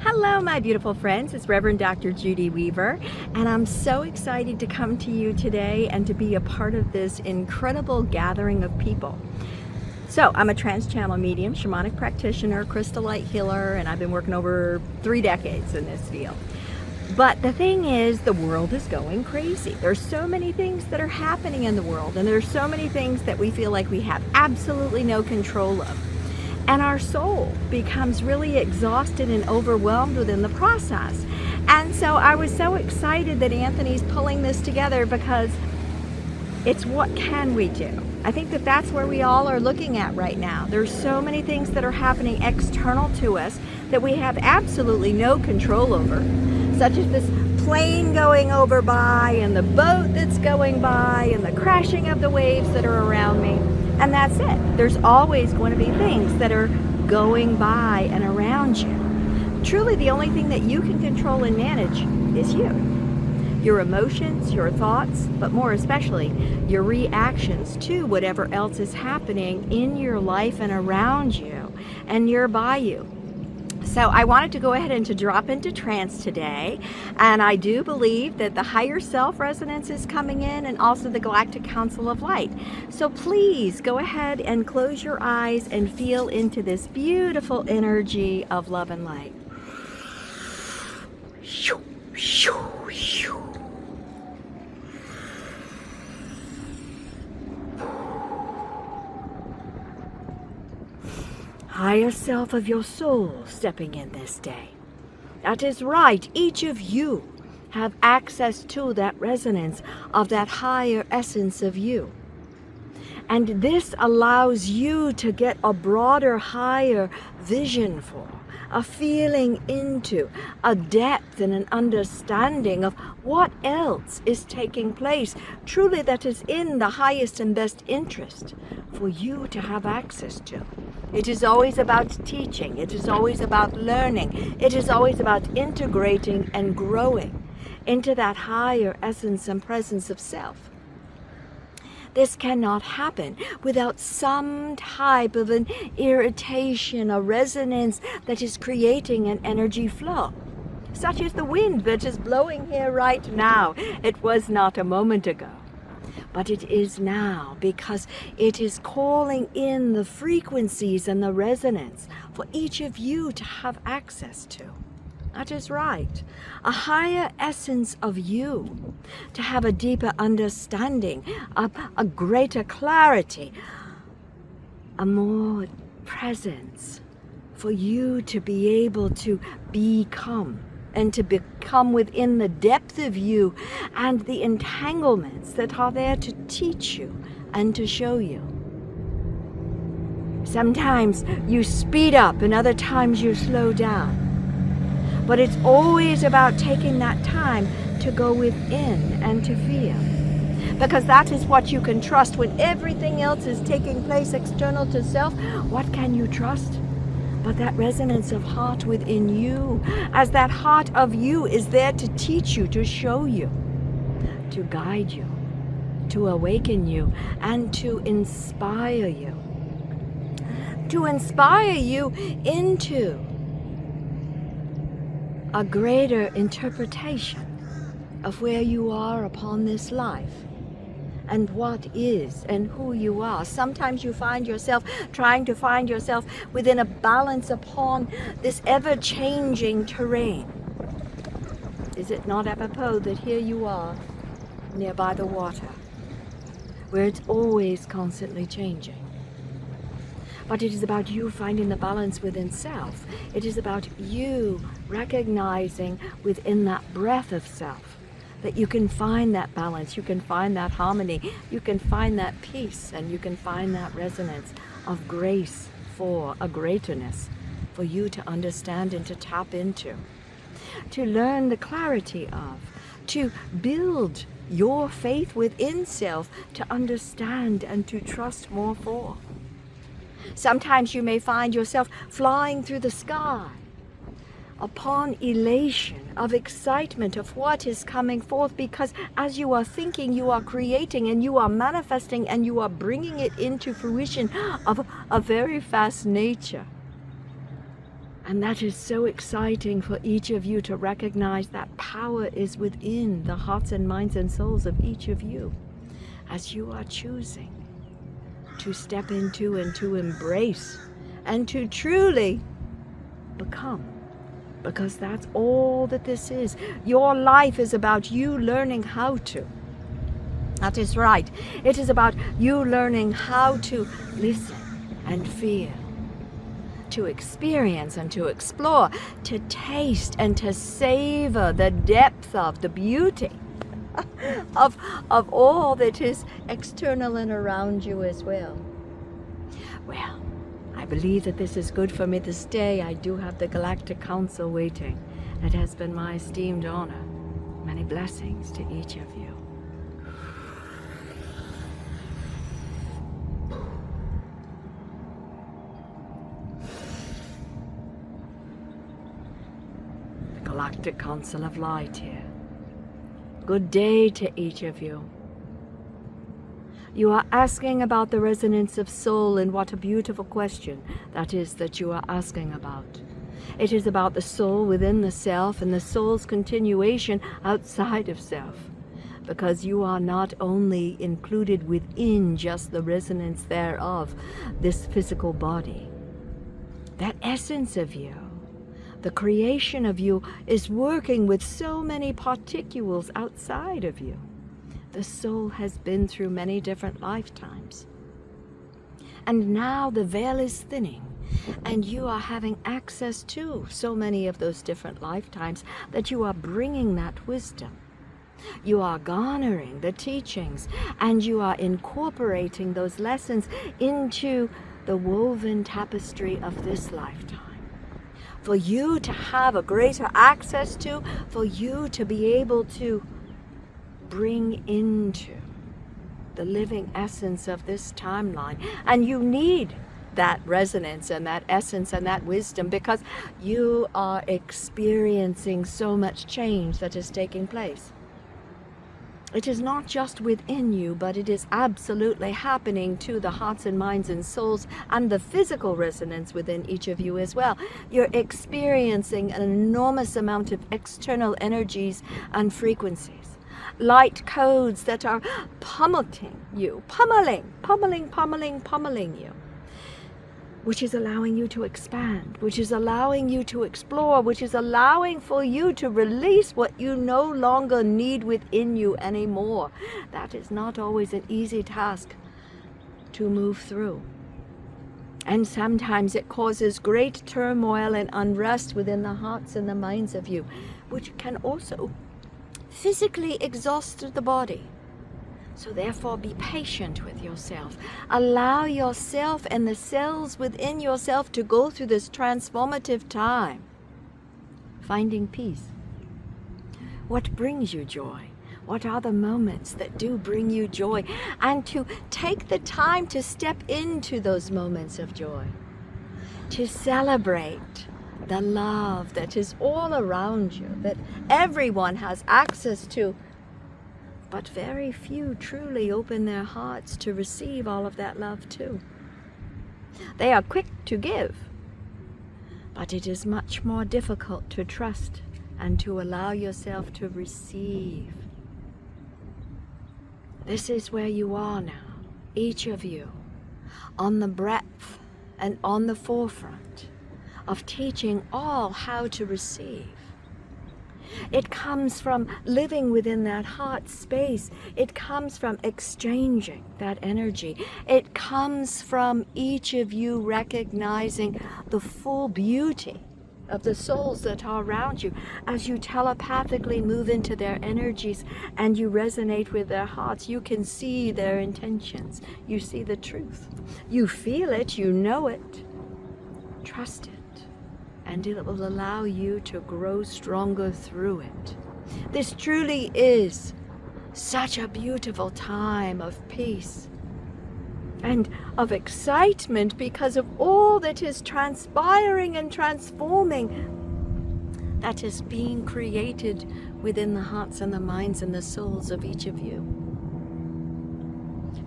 Hello, my beautiful friends. It's Reverend Dr. Judi Weaver, and I'm so excited to come to you today and to be a part of this incredible gathering of people. So, I'm a trans-channel medium, shamanic practitioner, crystal light healer, and I've been working over 3 decades in this field. But the thing is, the world is going crazy. There's so many things that are happening in the world, and there's so many things that we feel like we have absolutely no control of. And our soul becomes really exhausted and overwhelmed within the process. And so I was so excited that Anthony's pulling this together, because it's what can we do? I think that that's where we all are looking at right now. There's so many things that are happening external to us that we have absolutely no control over, such as this plane going over by and the boat that's going by and the crashing of the waves that are around me. And that's it. There's always going to be things that are going by and around you. Truly, the only thing that you can control and manage is you. Your emotions, your thoughts, but more especially, your reactions to whatever else is happening in your life and around you and nearby you. So I wanted to go ahead and to drop into trance today, and I do believe that the higher self resonance is coming in, and also the Galactic Council of Light. So please go ahead and close your eyes and feel into this beautiful energy of love and light. Shoo, shoo, shoo. Higher self of your soul stepping in this day. That is right, each of you have access to that resonance of that higher essence of you. And this allows you to get a broader, higher vision for, a feeling into, a depth and an understanding of what else is taking place, truly that is in the highest and best interest for you to have access to. It is always about teaching. It is always about learning. It is always about integrating and growing into that higher essence and presence of self. This cannot happen without some type of an irritation, a resonance that is creating an energy flow, such as the wind that is blowing here right now. It was not a moment ago, but it is now, because it is calling in the frequencies and the resonance for each of you to have access to. That is right. A higher essence of you, to have a deeper understanding, a greater clarity, a more presence for you to be able to become, and to become within the depth of you and the entanglements that are there to teach you and to show you. Sometimes you speed up and other times you slow down. But it's always about taking that time to go within and to feel. Because that is what you can trust when everything else is taking place external to self. What can you trust? But that resonance of heart within you, as that heart of you is there to teach you, to show you, to guide you, to awaken you, and to inspire you. To inspire you into a greater interpretation of where you are upon this life and what is and who you are. Sometimes you find yourself trying to find yourself within a balance upon this ever-changing terrain. Is it not apropos that here you are nearby the water, where it's always constantly changing? But it is about you finding the balance within self. It is about you recognizing within that breath of self that you can find that balance, you can find that harmony, you can find that peace, and you can find that resonance of grace for a greaterness for you to understand and to tap into, to learn the clarity of, to build your faith within self, to understand and to trust more for. Sometimes you may find yourself flying through the sky upon elation of excitement of what is coming forth, because as you are thinking, you are creating and you are manifesting and you are bringing it into fruition of a very fast nature. And that is so exciting for each of you to recognize that power is within the hearts and minds and souls of each of you as you are choosing to step into and to embrace and to truly become. Because that's all that this is. Your life is about you learning how to. That is right. It is about you learning how to listen and feel, to experience and to explore, to taste and to savor the depth of the beauty of all that is external and around you as well. Well, I believe that this is good for me this day. I do have the Galactic Council waiting. It has been my esteemed honor. Many blessings to each of you. The Galactic Council of Light here. Good day to each of you. You are asking about the resonance of soul, and what a beautiful question that is that you are asking about. It is about the soul within the self and the soul's continuation outside of self, because you are not only included within just the resonance thereof, this physical body. That essence of you, the creation of you, is working with so many particles outside of you. The soul has been through many different lifetimes. And now the veil is thinning, and you are having access to so many of those different lifetimes that you are bringing that wisdom. You are garnering the teachings, and you are incorporating those lessons into the woven tapestry of this lifetime. For you to have a greater access to, for you to be able to bring into the living essence of this timeline. And you need that resonance and that essence and that wisdom, because you are experiencing so much change that is taking place. It is not just within you, but it is absolutely happening to the hearts and minds and souls and the physical resonance within each of you as well. You're experiencing an enormous amount of external energies and frequencies. Light codes that are pummeling you, pummeling you, which is allowing you to expand, which is allowing you to explore, which is allowing for you to release what you no longer need within you anymore. That is not always an easy task to move through. And sometimes it causes great turmoil and unrest within the hearts and the minds of you, which can also physically exhaust the body. So therefore, be patient with yourself. Allow yourself and the cells within yourself to go through this transformative time, finding peace. What brings you joy? What are the moments that do bring you joy? And to take the time to step into those moments of joy, to celebrate the love that is all around you, that everyone has access to, but very few truly open their hearts to receive all of that love too. They are quick to give, but it is much more difficult to trust and to allow yourself to receive. This is where you are now, each of you, on the breadth and on the forefront of teaching all how to receive. It comes from living within that heart space. It comes from exchanging that energy. It comes from each of you recognizing the full beauty of the souls that are around you as you telepathically move into their energies and you resonate with their hearts. You can see their intentions. You see the truth. You feel it. You know it. Trust it. And it will allow you to grow stronger through it. This truly is such a beautiful time of peace and of excitement because of all that is transpiring and transforming, that is being created within the hearts and the minds and the souls of each of you.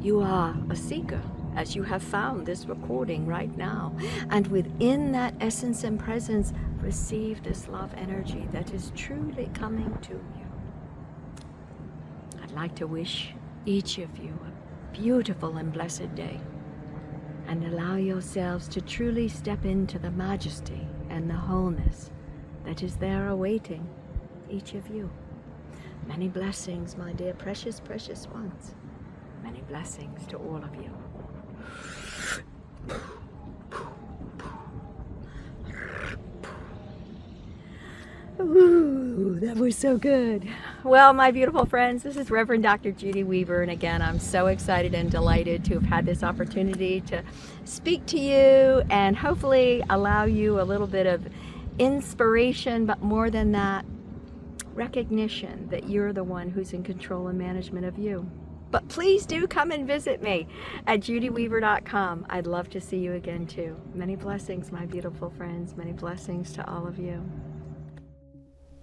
You are a seeker, as you have found this recording right now. And within that essence and presence, receive this love energy that is truly coming to you. I'd like to wish each of you a beautiful and blessed day, and allow yourselves to truly step into the majesty and the wholeness that is there awaiting each of you. Many blessings, my dear precious, precious ones. Many blessings to all of you. Ooh, that was so good. Well, my beautiful friends, this is Reverend Dr. Judi Weaver, and again, I'm so excited and delighted to have had this opportunity to speak to you and hopefully allow you a little bit of inspiration, but more than that, recognition that you're the one who's in control and management of you. But please do come and visit me at judiweaver.com. I'd love to see you again too. Many blessings, my beautiful friends. Many blessings to all of you.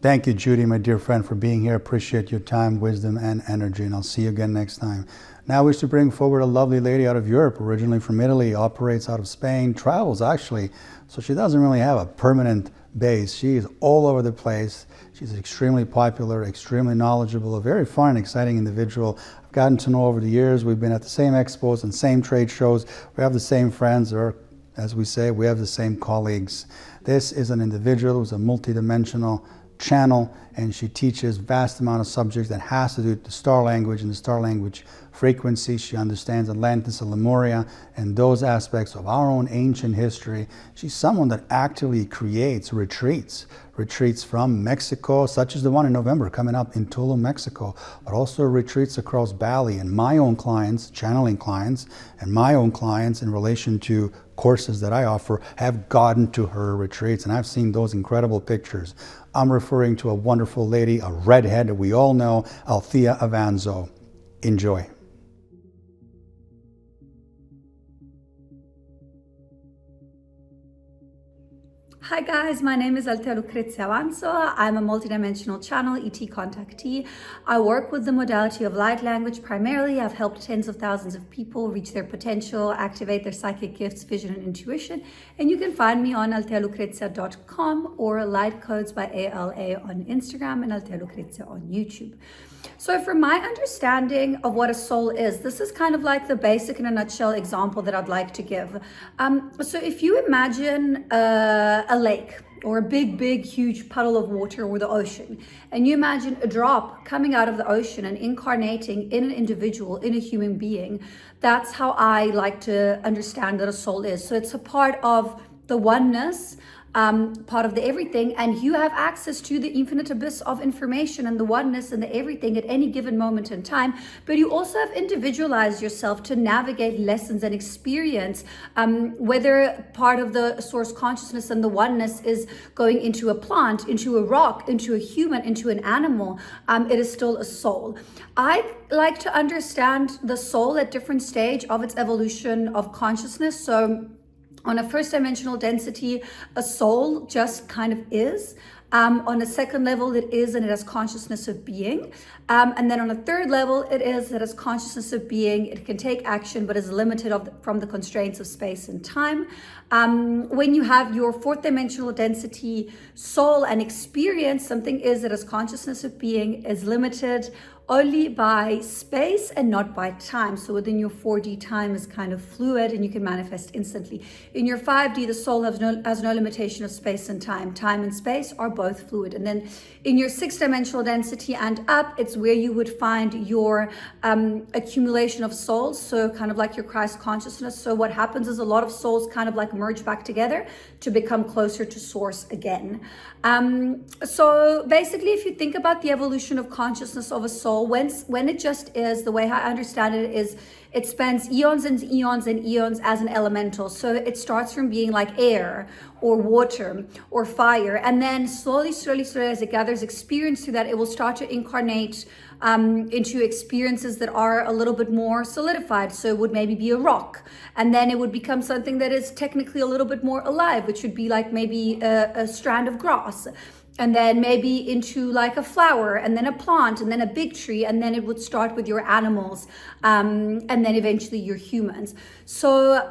Thank you, Judi, my dear friend, for being here. Appreciate your time, wisdom, and energy, and I'll see you again next time. Now I wish to bring forward a lovely lady out of Europe, originally from Italy, operates out of Spain, travels actually, so she doesn't really have a permanent base. She is all over the place. She's extremely popular, extremely knowledgeable, a very fun and exciting individual. I've gotten to know over the years. We've been at the same expos and same trade shows. We have the same friends, or as we say, we have the same colleagues. This is an individual who's a multidimensional channel, and she teaches vast amount of subjects that has to do with the star language and the star language frequency. She understands Atlantis and Lemuria and those aspects of our own ancient history. She's someone that actively creates retreats from Mexico, such as the one in November coming up in Tulum, Mexico, but also retreats across Bali. And my own clients, channeling clients, and my own clients in relation to courses that I offer have gotten to her retreats, and I've seen those incredible pictures. I'm referring to a wonderful lady, a redhead that we all know, Althea Avanzo. Enjoy. Hi guys, my name is Althea Lucrezia Avanzo. I'm a multidimensional channel ET contactee. I work with the modality of light language primarily. I've helped tens of thousands of people reach their potential, activate their psychic gifts, vision, and intuition. And you can find me on althealucrezia.com or Light Codes by ALA on Instagram and Althea Lucrezia on YouTube. So from my understanding of what a soul is, this is kind of like the basic in a nutshell example that I'd like to give. So if you imagine a lake or a big, huge puddle of water or the ocean, and you imagine a drop coming out of the ocean and incarnating in an individual, in a human being, that's how I like to understand that a soul is. So it's a part of the oneness, part of the everything, and you have access to the infinite abyss of information and the oneness and the everything at any given moment in time. But you also have individualized yourself to navigate lessons and experience, whether part of the source consciousness and the oneness is going into a plant, into a rock, into a human, into an animal, it is still a soul. I like to understand the soul at different stage of its evolution of consciousness. So on a first dimensional density, a soul just kind of is. On a second level, it is and it has consciousness of being. And then on a third level, it is that has consciousness of being. It can take action, but is limited from the constraints of space and time. When you have your fourth dimensional density soul and experience, something is that has consciousness of being, is limited only by space and not by time. So within your 4D, time is kind of fluid and you can manifest instantly. In your 5D, the soul has no limitation of space and time. Time and space are both fluid. And then in your 6th dimensional density and up, it's where you would find your accumulation of souls. So kind of like your Christ consciousness. So what happens is a lot of souls kind of like merge back together to become closer to source again. So basically, if you think about the evolution of consciousness of a soul, soul, when it just is, the way I understand it is it spends eons and eons and eons as an elemental. So it starts from being like air or water or fire, and then slowly as it gathers experience through that, it will start to incarnate into experiences that are a little bit more solidified. So it would maybe be a rock, and then it would become something that is technically a little bit more alive, which would be like maybe a strand of grass, and then maybe into like a flower, and then a plant, and then a big tree, and then it would start with your animals, and then eventually your humans. So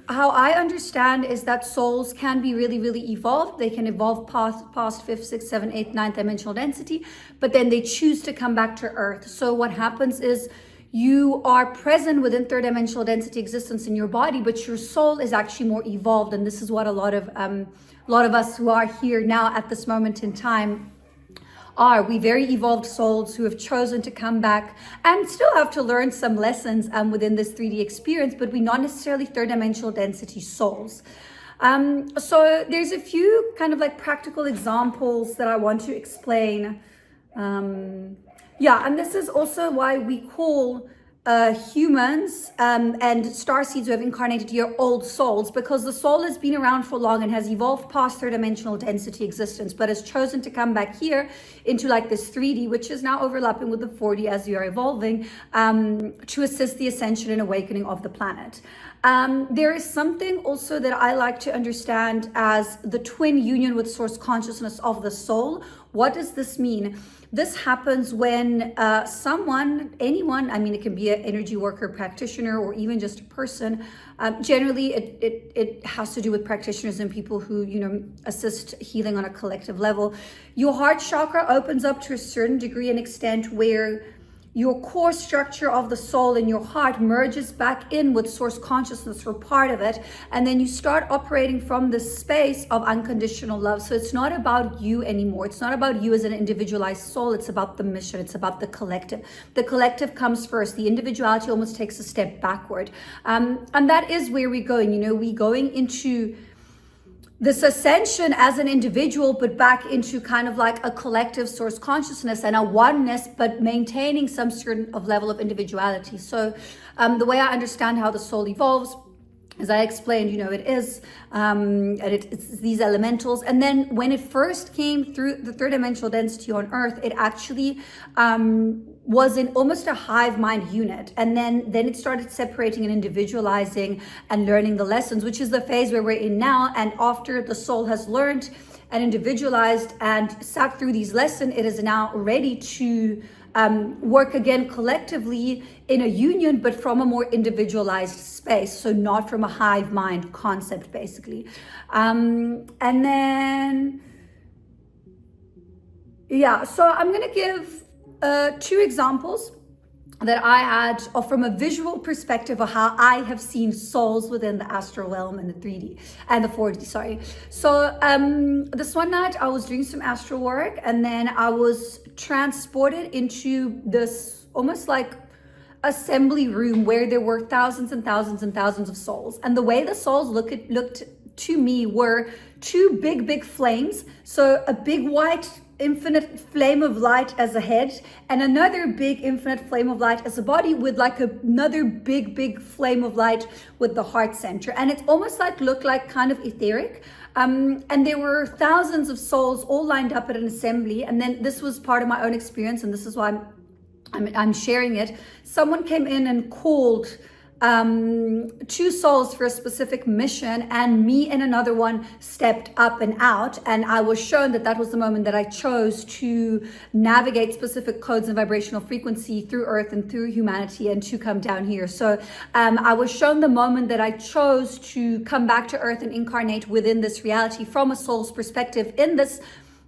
how I understand is that souls can be really evolved. They can evolve past 5th, 6th, 7th, 8th, 9th dimensional density, but then they choose to come back to Earth. So what happens is you are present within 3rd dimensional density existence in your body, but your soul is actually more evolved. And this is what a lot of us who are here now at this moment in time are. We very evolved souls who have chosen to come back and still have to learn some lessons within this 3D experience, but we're not necessarily 3rd dimensional density souls. So there's a few kind of like practical examples that I want to explain. Yeah, and this is also why we call humans and starseeds who have incarnated here old souls, because the soul has been around for long and has evolved past 3rd dimensional density existence, but has chosen to come back here into like this 3D, which is now overlapping with the 4D as we are evolving, to assist the ascension and awakening of the planet. There is something also that I like to understand as the twin union with source consciousness of the soul. What does this mean? This happens when anyone, I mean, it can be an energy worker, practitioner, or even just a person. Generally, it has to do with practitioners and people who, assist healing on a collective level. Your heart chakra opens up to a certain degree and extent where your core structure of the soul in your heart merges back in with source consciousness or part of it, and then you start operating from this space of unconditional love. So it's not about you anymore. It's not about you as an individualized soul. It's about the mission. It's about the collective. The collective comes first. The individuality almost takes a step backward, and that is where we're going. We're going into this ascension as an individual, but back into kind of like a collective source consciousness and a oneness, but maintaining some certain of level of individuality. So the way I understand how the soul evolves, as I explained, it is, and it's these elementals. And then when it first came through the 3rd dimensional density on Earth, it actually was in almost a hive mind unit. And then it started separating and individualizing and learning the lessons, which is the phase where we're in now. And after the soul has learned and individualized and sat through these lessons, it is now ready to work again collectively in a union, but from a more individualized space. So not from a hive mind concept, basically. And then, yeah, so I'm going to give 2 examples that I had from a visual perspective of how I have seen souls within the astral realm and the 3D and the 4D, sorry. So this one night I was doing some astral work, and then I was transported into this almost like assembly room where there were thousands and thousands and thousands of souls. And the way the souls looked to me were 2 big flames. So a big white infinite flame of light as a head, and another big infinite flame of light as a body, with like another big flame of light with the heart center. And it almost like looked like kind of etheric. And there were thousands of souls all lined up at an assembly. And then this was part of my own experience, and this is why I'm sharing it. Someone came in and called 2 souls for a specific mission, and me and another one stepped up and out, and I was shown that was the moment that I chose to navigate specific codes and vibrational frequency through Earth and through humanity and to come down here. So I was shown the moment that I chose to come back to Earth and incarnate within this reality from a soul's perspective, in this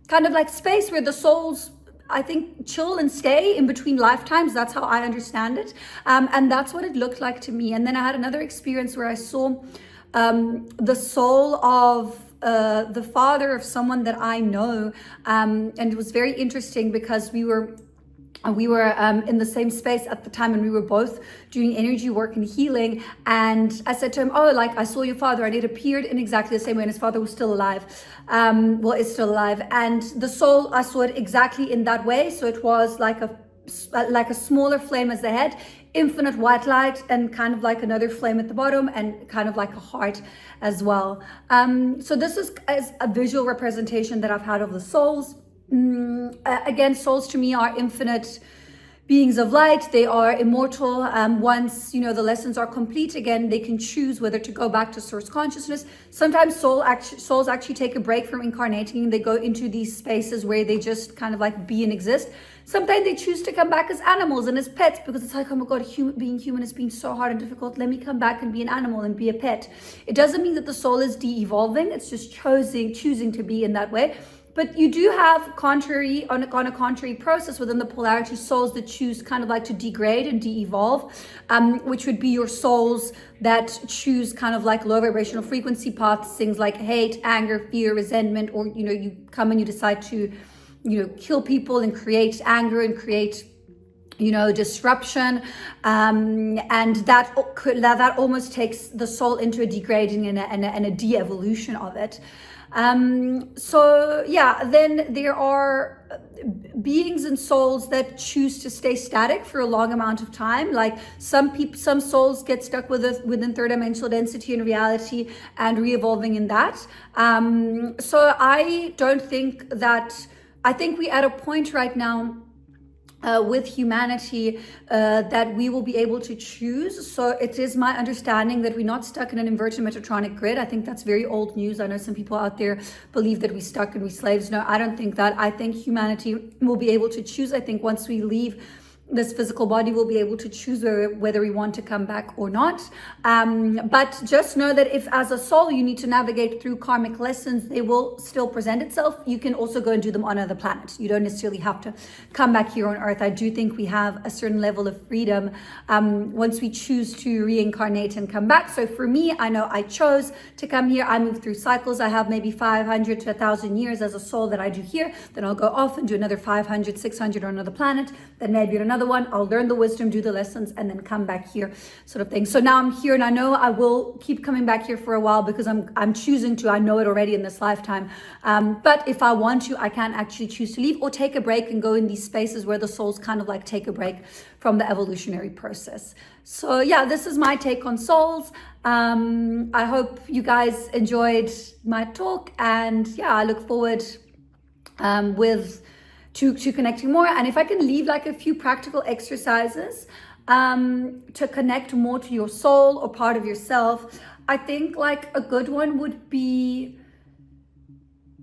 kind of like space where the souls, I think, chill and stay in between lifetimes. That's how I understand it. And that's what it looked like to me. And then I had another experience where I saw the soul of the father of someone that I know. And it was very interesting because we were in the same space at the time, and we were both doing energy work and healing. And I said to him, "Oh, like I saw your father," and it appeared in exactly the same way. And his father was still alive, is still alive. And the soul, I saw it exactly in that way. So it was like a like a smaller flame as the head, infinite white light, and kind of like another flame at the bottom, and kind of like a heart as well. So this is a visual representation that I've had of the souls. Again, souls to me are infinite beings of light. They are immortal. Once, you know, the lessons are complete, again, they can choose whether to go back to source consciousness. Sometimes souls actually take a break from incarnating. They go into these spaces where they just kind of like be and exist. Sometimes they choose to come back as animals and as pets, because it's like, oh my God, being human has been so hard and difficult. Let me come back and be an animal and be a pet. It doesn't mean that the soul is de-evolving. It's just choosing to be in that way. But you do have on a contrary process within the polarity, souls that choose kind of like to degrade and de-evolve, which would be your souls that choose kind of like low vibrational frequency paths, things like hate, anger, fear, resentment, or, you know, you come and you decide to, you know, kill people and create anger and create, you know, disruption, and that almost takes the soul into a degrading and a de-evolution of it. So yeah, then there are beings and souls that choose to stay static for a long amount of time. Like some souls get stuck within third dimensional density and reality and re-evolving in that. So I think we're at a point right now with humanity that we will be able to choose. So it is my understanding that we're not stuck in an inverted Metatronic grid. I think that's very old news. I know some people out there believe that we're stuck and we're slaves. No, I don't think that. I think humanity will be able to choose. I think once we leave this physical body, we'll be able to choose whether we want to come back or not. But just know that if as a soul you need to navigate through karmic lessons, they will still present itself. You can also go and do them on other planets. You don't necessarily have to come back here on Earth. I do think we have a certain level of freedom once we choose to reincarnate and come back. So for me, I know I chose to come here. I move through cycles. I have maybe 500 to 1,000 years as a soul that I do here. Then I'll go off and do another 500, 600 on another planet. Then maybe on another one, I'll learn the wisdom, do the lessons, and then come back here, sort of thing. So now I'm here, and I know I will keep coming back here for a while because I'm choosing to. I know it already in this lifetime. But if I want to, I can actually choose to leave or take a break and go in these spaces where the souls kind of like take a break from the evolutionary process. So yeah, this is my take on souls. I hope you guys enjoyed my talk, and yeah, I look forward to connecting more. And if I can leave like a few practical exercises to connect more to your soul or part of yourself, I think like a good one would be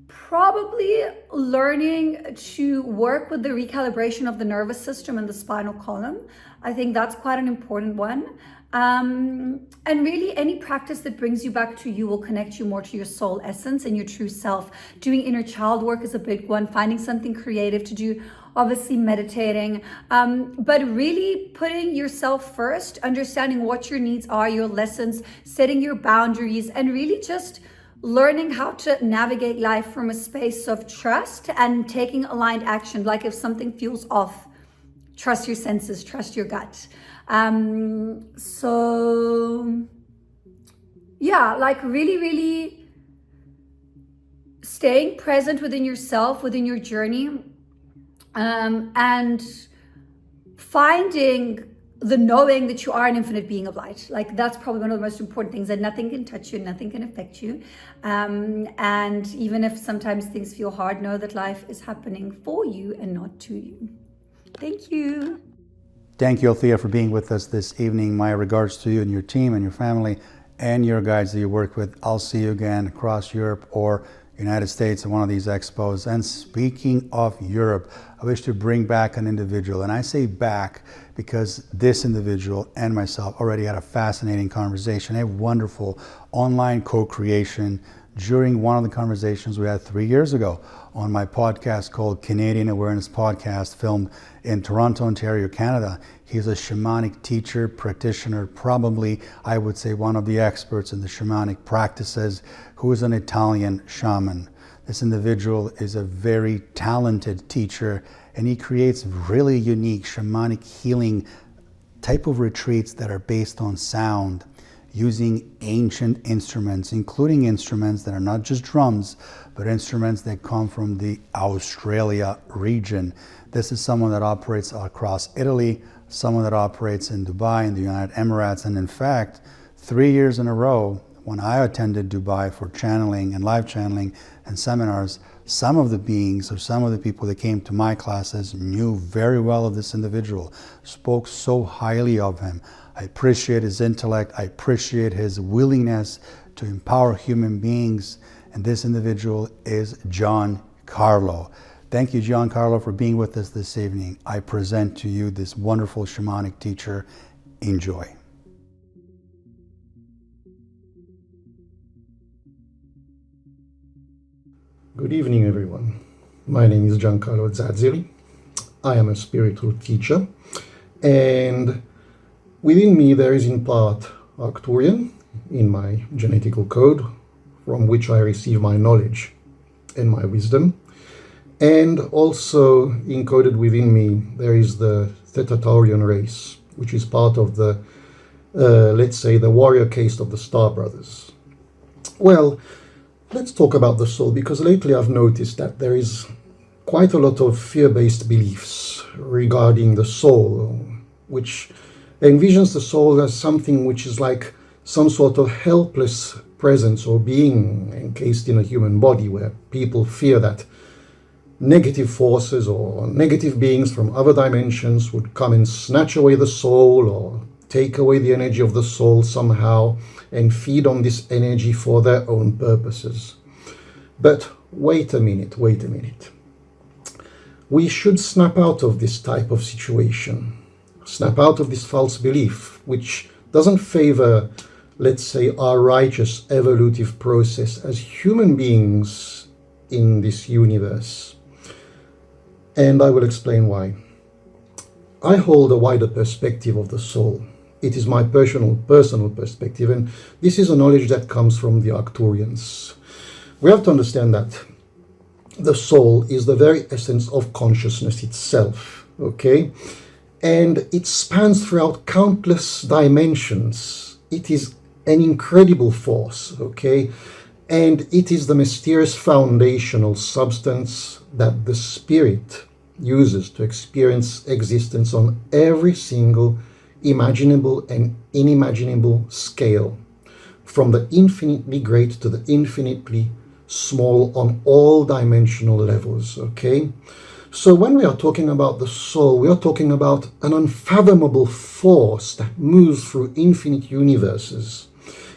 probably learning to work with the recalibration of the nervous system and the spinal column. I think that's quite an important one. And really any practice that brings you back to you will connect you more to your soul essence and your true self. Doing inner child work is a big one, finding something creative to do, obviously meditating, but really putting yourself first, understanding what your needs are, your lessons, setting your boundaries, and really just learning how to navigate life from a space of trust and taking aligned action. Like if something feels off, trust your senses, trust your gut. So yeah, like really staying present within yourself, within your journey, and finding the knowing that you are an infinite being of light. Like that's probably one of the most important things, that nothing can touch you, nothing can affect you. And even if sometimes things feel hard, know that life is happening for you and not to you. Thank you. Thank you, Althea, for being with us this evening. My regards to you and your team and your family and your guides that you work with. I'll see you again across Europe or United States at one of these expos. And speaking of Europe, I wish to bring back an individual. And I say back because this individual and myself already had a fascinating conversation, a wonderful online co-creation during one of the conversations we had 3 years ago on my podcast called Canadian Awareness Podcast, filmed in Toronto, Ontario, Canada. He's a shamanic teacher, practitioner, probably, I would say, one of the experts in the shamanic practices, who is an Italian shaman. This individual is a very talented teacher, and he creates really unique shamanic healing type of retreats that are based on sound. using ancient instruments, including instruments that are not just drums, but instruments that come from the Australia region. This is someone that operates across Italy, someone that operates in Dubai, in the United Emirates, and in fact, 3 years in a row, when I attended Dubai for channeling and live channeling and seminars, some of the beings or some of the people that came to my classes knew very well of this individual, spoke so highly of him. I appreciate his intellect. I appreciate his willingness to empower human beings. And this individual is Gian Carlo. Thank you, Gian Carlo, for being with us this evening. I present to you this wonderful shamanic teacher. Enjoy. Good evening, everyone. My name is Carlo Zazzeri. I am a spiritual teacher, and within me there is in part Arcturian in my genetical code, from which I receive my knowledge and my wisdom, and also encoded within me there is the Theta Taurian race, which is part of the, let's say, the warrior caste of the Star Brothers. Well, let's talk about the soul, because lately I've noticed that there is quite a lot of fear-based beliefs regarding the soul, which envisions the soul as something which is like some sort of helpless presence or being encased in a human body, where people fear that negative forces or negative beings from other dimensions would come and snatch away the soul or take away the energy of the soul somehow and feed on this energy for their own purposes. But wait a minute. We should snap out of this type of situation, snap out of this false belief, which doesn't favor, let's say, our righteous evolutive process as human beings in this universe. And I will explain why. I hold a wider perspective of the soul. It is my personal perspective, and this is a knowledge that comes from the Arcturians. We have to understand that the soul is the very essence of consciousness itself, okay? And it spans throughout countless dimensions. It is an incredible force, okay? And it is the mysterious foundational substance that the spirit uses to experience existence on every single imaginable and unimaginable scale, from the infinitely great to the infinitely small on all dimensional levels, okay? So when we are talking about the soul, we are talking about an unfathomable force that moves through infinite universes.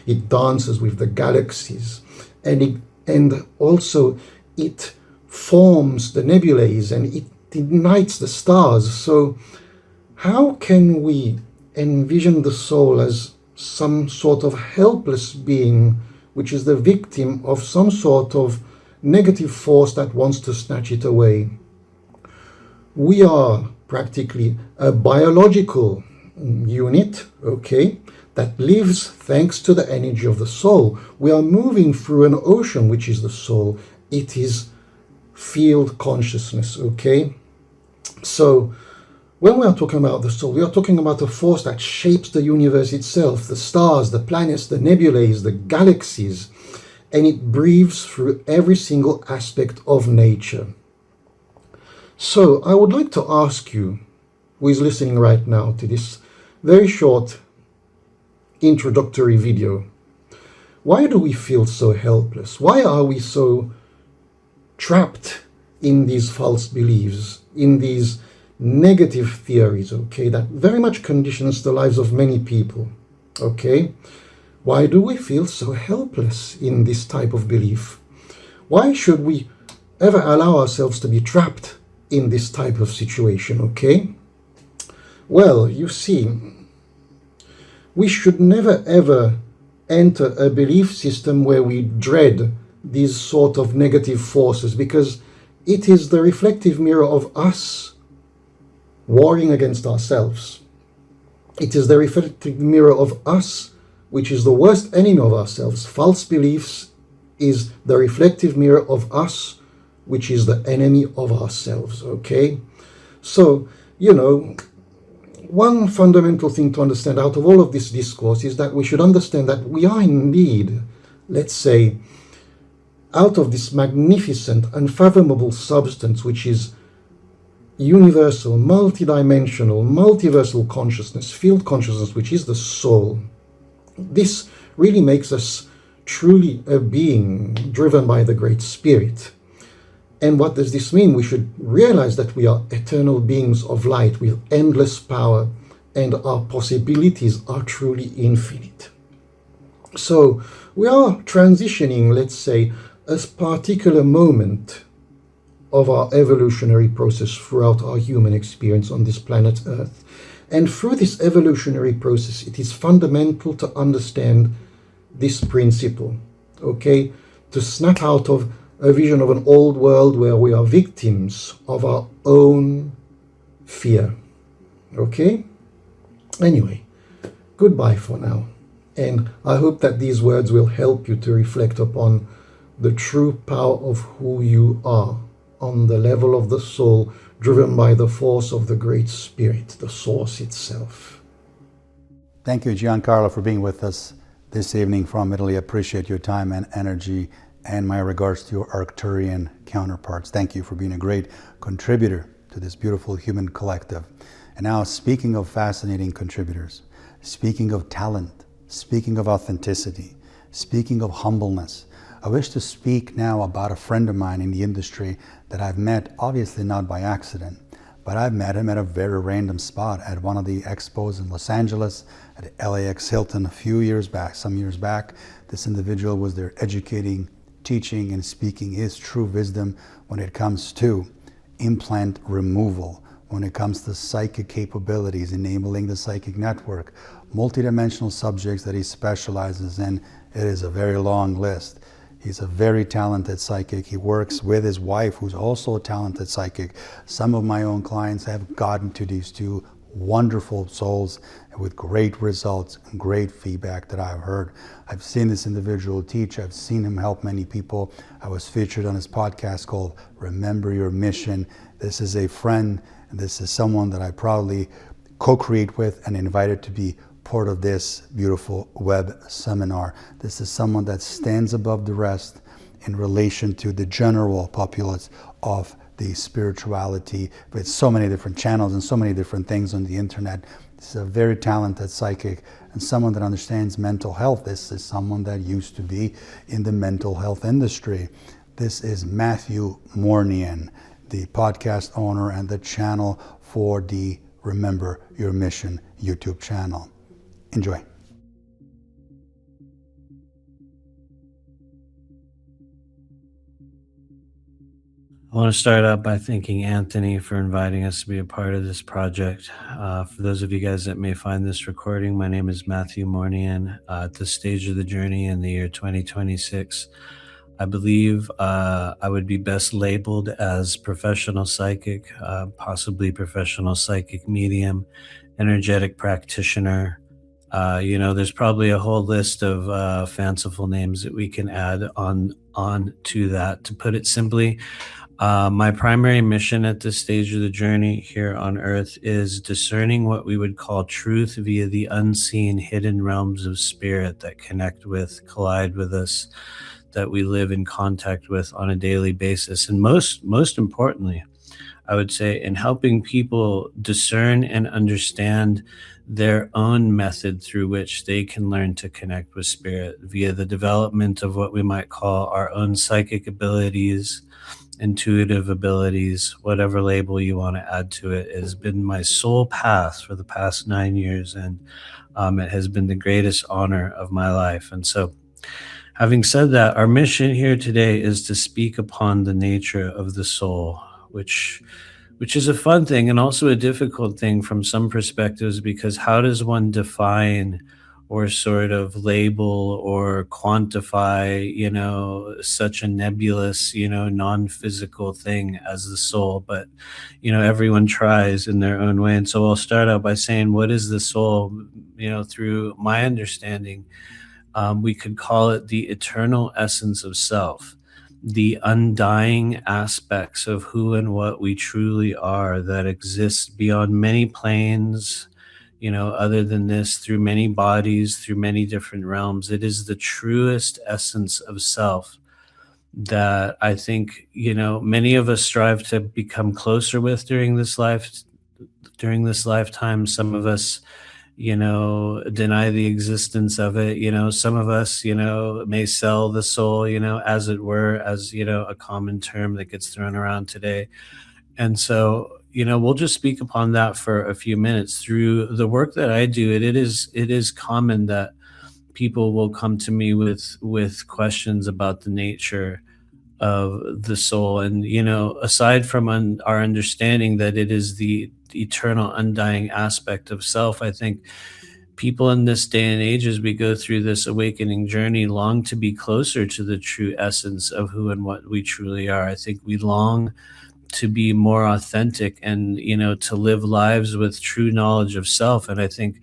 It dances with the galaxies, and also it forms the nebulae and it ignites the stars. So how can we envision the soul as some sort of helpless being which is the victim of some sort of negative force that wants to snatch it away? We are practically a biological unit, okay, that lives thanks to the energy of the soul. We are moving through an ocean, which is the soul. It is field consciousness, okay? So when we are talking about the soul, we are talking about a force that shapes the universe itself, the stars, the planets, the nebulae, the galaxies, and it breathes through every single aspect of nature. So I would like to ask you, who is listening right now to this very short introductory video, why do we feel so helpless? Why are we so trapped in these false beliefs, in these negative theories, okay, that very much conditions the lives of many people, okay? Why do we feel so helpless in this type of belief? Why should we ever allow ourselves to be trapped in this type of situation, okay? Well, you see, we should never ever enter a belief system where we dread these sort of negative forces, because it is the reflective mirror of us warring against ourselves. It is the reflective mirror of us, which is the worst enemy of ourselves. False beliefs is the reflective mirror of us, which is the enemy of ourselves, okay? So, you know, one fundamental thing to understand out of all of this discourse is that we should understand that we are indeed, let's say, out of this magnificent, unfathomable substance, which is universal, multidimensional, multiversal consciousness, field consciousness, which is the soul. This really makes us truly a being driven by the Great Spirit. And what does this mean? We should realize that we are eternal beings of light with endless power, and our possibilities are truly infinite. So we are transitioning, let's say, a particular moment of our evolutionary process throughout our human experience on this planet Earth. And through this evolutionary process, it is fundamental to understand this principle, okay? To snap out of a vision of an old world where we are victims of our own fear, okay? Anyway, goodbye for now. And I hope that these words will help you to reflect upon the true power of who you are on the level of the soul, driven by the force of the Great Spirit, the source itself. Thank you, Giancarlo, for being with us this evening from Italy. I appreciate your time and energy, and my regards to your Arcturian counterparts. Thank you for being a great contributor to this beautiful human collective. And now, speaking of fascinating contributors, speaking of talent, speaking of authenticity, speaking of humbleness, I wish to speak now about a friend of mine in the industry that I've met, obviously not by accident, but I've met him at a very random spot at one of the expos in Los Angeles, at LAX Hilton some years back. This individual was there educating, teaching, and speaking his true wisdom when it comes to implant removal, when it comes to psychic capabilities, enabling the psychic network, multidimensional subjects that he specializes in. It is a very long list. He's a very talented psychic. He works with his wife, who's also a talented psychic. Some of my own clients have gotten to these two wonderful souls with great results and great feedback that I've heard. I've seen this individual teach. I've seen him help many people. I was featured on his podcast called Remember Your Mission. This is a friend, and this is someone that I proudly co-create with and invited to be part of this beautiful web seminar. This is someone that stands above the rest in relation to the general populace of the spirituality, with so many different channels and so many different things on the internet. This is a very talented psychic and someone that understands mental health. This is someone that used to be in the mental health industry. This is Matthew Mournian, the podcast owner and the channel for the Remember Your Mission YouTube channel. Enjoy. I want to start out by thanking Anthony for inviting us to be a part of this project. For those of you guys that may find this recording, my name is Matthew Mournian. At this stage of the journey in the year 2026, I believe I would be best labeled as professional psychic, possibly professional psychic medium, energetic practitioner. There's probably a whole list of fanciful names that we can add on to that. To put it simply, my primary mission at this stage of the journey here on Earth is discerning what we would call truth via the unseen, hidden realms of spirit that connect with, collide with us, that we live in contact with on a daily basis. And most importantly, I would say, in helping people discern and understand their own method through which they can learn to connect with spirit via the development of what we might call our own psychic abilities, intuitive abilities, whatever label you want to add to it, has been my sole path for the past 9 years, and it has been the greatest honor of my life. And so, having said that, our mission here today is to speak upon the nature of the soul, which is a fun thing and also a difficult thing from some perspectives, because how does one define or sort of label or quantify, such a nebulous, non-physical thing as the soul? But, everyone tries in their own way. And so I'll start out by saying, what is the soul? Through my understanding, we could call it the eternal essence of self, the undying aspects of who and what we truly are that exist beyond many planes, other than this, through many bodies, through many different realms. It is the truest essence of self that I think, many of us strive to become closer with during this lifetime. Some of us, deny the existence of it. Some of us, may sell the soul, as it were, as, a common term that gets thrown around today. And so, we'll just speak upon that for a few minutes. Through the work that I do, it is common that people will come to me with questions about the nature of the soul. And, aside from our understanding that it is the eternal undying aspect of self, I think people in this day and age, as we go through this awakening journey, long to be closer to the true essence of who and what we truly are. I think we long to be more authentic and, to live lives with true knowledge of self. And I think,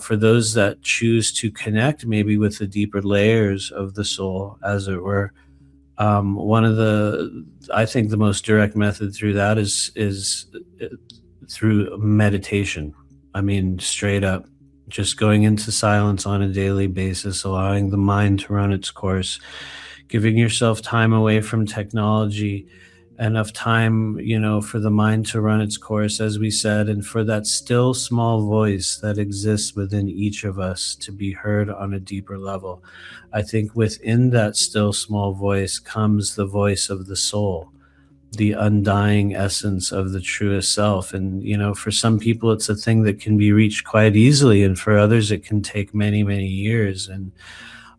for those that choose to connect maybe with the deeper layers of the soul, as it were, one of I think the most direct method through that is through meditation. I mean, straight up, just going into silence on a daily basis, allowing the mind to run its course, giving yourself time away from technology, enough time, for the mind to run its course, as we said, and for that still small voice that exists within each of us to be heard on a deeper level. I think within that still small voice comes the voice of the soul, the undying essence of the truest self. And, for some people, it's a thing that can be reached quite easily. And for others, it can take many, many years. And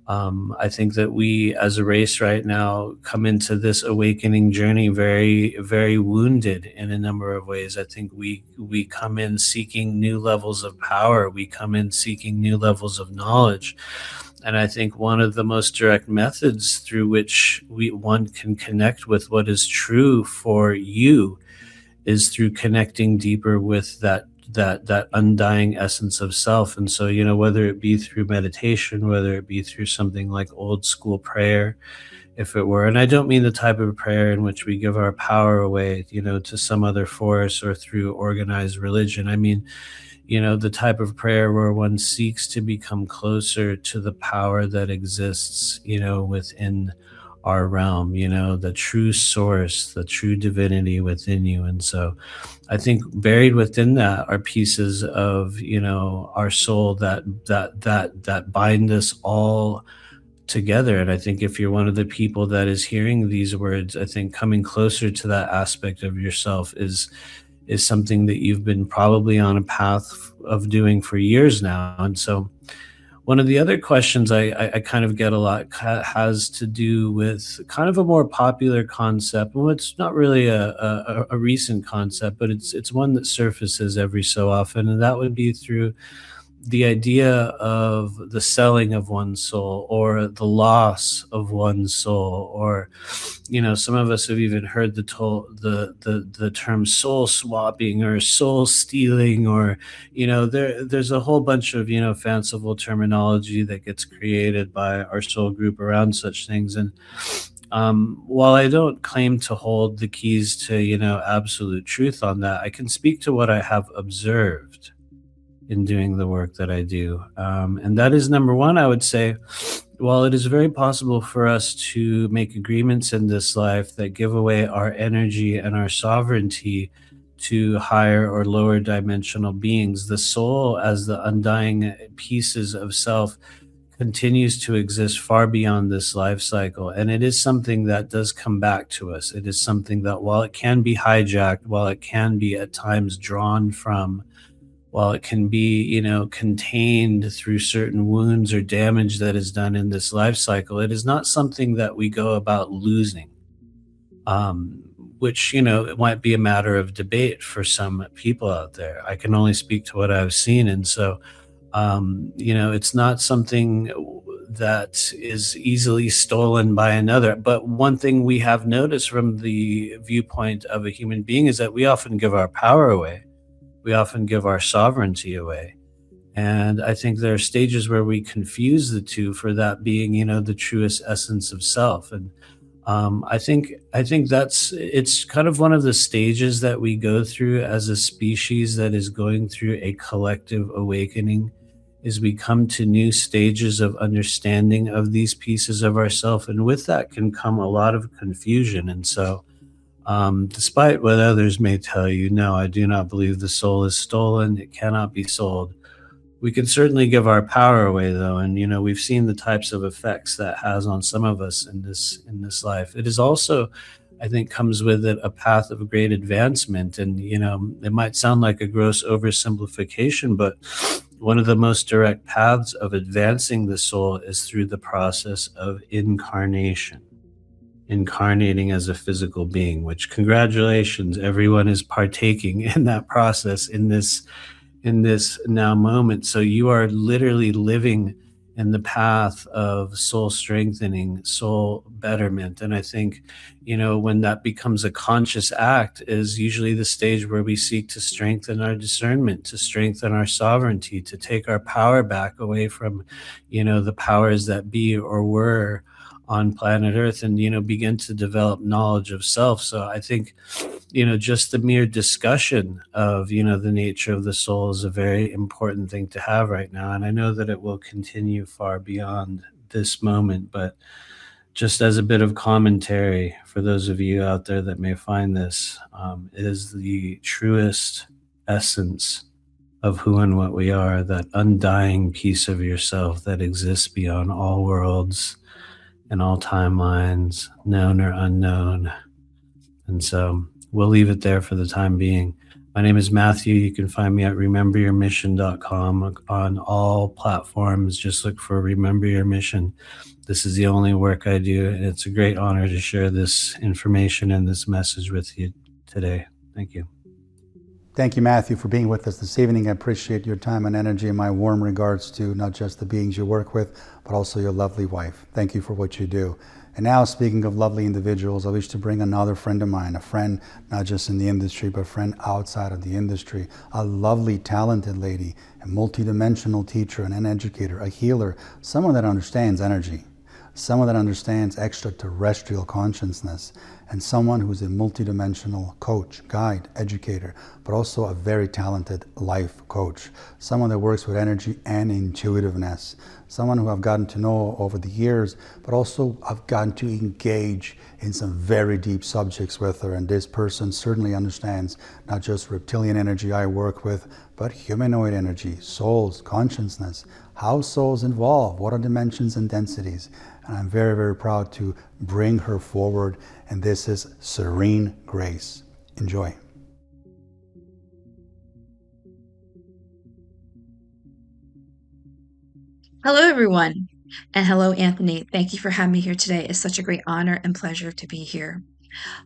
I think that we as a race right now come into this awakening journey very, very wounded in a number of ways. I think we come in seeking new levels of power. We come in seeking new levels of knowledge. And I think one of the most direct methods through which one can connect with what is true for you is through connecting deeper with that undying essence of self. And so, whether it be through meditation, whether it be through something like old school prayer, if it were, and I don't mean the type of prayer in which we give our power away, to some other force or through organized religion. I mean, the type of prayer where one seeks to become closer to the power that exists, within our realm, the true source, the true divinity within you. And so I think buried within that are pieces of, our soul that bind us all together. And I think if you're one of the people that is hearing these words, I think coming closer to that aspect of yourself is something that you've been probably on a path of doing for years now. And so one of the other questions I kind of get a lot has to do with kind of a more popular concept. Well, it's not really a recent concept, but it's one that surfaces every so often, and that would be through the idea of the selling of one's soul or the loss of one's soul, or some of us have even heard the term soul swapping or soul stealing, or there's a whole bunch of fanciful terminology that gets created by our soul group around such things. And while I don't claim to hold the keys to absolute truth on that, I can speak to what I have observed in doing the work that I do. And that is, number one, I would say, while it is very possible for us to make agreements in this life that give away our energy and our sovereignty to higher or lower dimensional beings, the soul as the undying pieces of self continues to exist far beyond this life cycle. And it is something that does come back to us. It is something that, while it can be hijacked, while it can be at times drawn from, while it can be, contained through certain wounds or damage that is done in this life cycle, it is not something that we go about losing, which, it might be a matter of debate for some people out there. I can only speak to what I've seen. And so, it's not something that is easily stolen by another. But one thing we have noticed from the viewpoint of a human being is that we often give our power away. We often give our sovereignty away. And I think there are stages where we confuse the two for that being, the truest essence of self. And I think it's kind of one of the stages that we go through as a species that is going through a collective awakening, is we come to new stages of understanding of these pieces of ourself, and with that can come a lot of confusion. And so despite what others may tell you, no, I do not believe the soul is stolen. It cannot be sold. We can certainly give our power away, though, and we've seen the types of effects that has on some of us in this life. It is also, I think, comes with it a path of great advancement, and it might sound like a gross oversimplification, but one of the most direct paths of advancing the soul is through the process of incarnation. Incarnating as a physical being, which, congratulations, everyone is partaking in that process in this now moment. So you are literally living in the path of soul strengthening, soul betterment. And I think, when that becomes a conscious act is usually the stage where we seek to strengthen our discernment, to strengthen our sovereignty, to take our power back away from, the powers that be or were on planet Earth, and begin to develop knowledge of self. So I think just the mere discussion of the nature of the soul is a very important thing to have right now, and I know that it will continue far beyond this moment. But just as a bit of commentary for those of you out there that may find this, it is the truest essence of who and what we are, that undying piece of yourself that exists beyond all worlds and all timelines, known or unknown. And so we'll leave it there for the time being. My name is Matthew. You can find me at rememberyourmission.com on all platforms. Just look for Remember Your Mission. This is the only work I do, and it's a great honor to share this information and this message with you today. Thank you. Thank you, Matthew, for being with us this evening. I appreciate your time and energy, and my warm regards to not just the beings you work with, but also your lovely wife. Thank you for what you do. And now, speaking of lovely individuals, I wish to bring another friend of mine, a friend not just in the industry, but a friend outside of the industry, a lovely, talented lady, a multidimensional teacher and an educator, a healer, someone that understands energy, someone that understands extraterrestrial consciousness, and someone who's a multidimensional coach, guide, educator, but also a very talented life coach, someone that works with energy and intuitiveness, someone who I've gotten to know over the years, but also I've gotten to engage in some very deep subjects with her. And this person certainly understands not just reptilian energy I work with, but humanoid energy, souls, consciousness, how souls evolve, what are dimensions and densities. And I'm very, very proud to bring her forward. And this is Serene Grace. Enjoy. Hello, everyone. And hello, Anthony. Thank you for having me here today. It's such a great honor and pleasure to be here.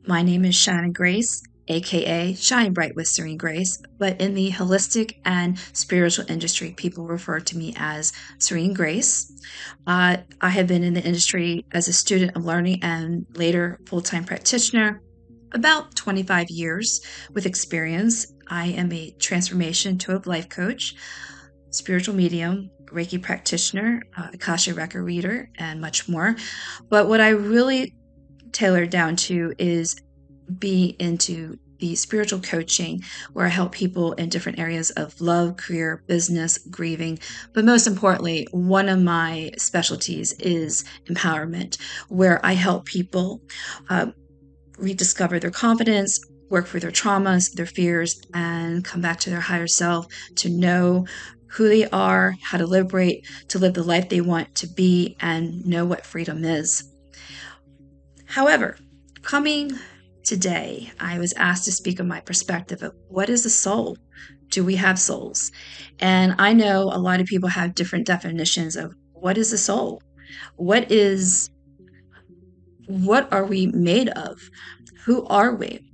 My name is Shannon Grace, aka Shine Bright with Serene Grace, but in the holistic and spiritual industry, people refer to me as Serene Grace. I have been in the industry as a student of learning and later full-time practitioner about 25 years with experience. I am a transformation to a life coach, spiritual medium, Reiki practitioner, Akasha record reader, and much more. But what I really tailored down to is be into the spiritual coaching, where I help people in different areas of love, career, business, grieving. But most importantly, one of my specialties is empowerment, where I help people rediscover their confidence, work through their traumas, their fears, and come back to their higher self to know who they are, how to liberate, to live the life they want to be, and know what freedom is. However, coming today, I was asked to speak on my perspective of what is a soul? Do we have souls? And I know a lot of people have different definitions of what is a soul? What are we made of? Who are we?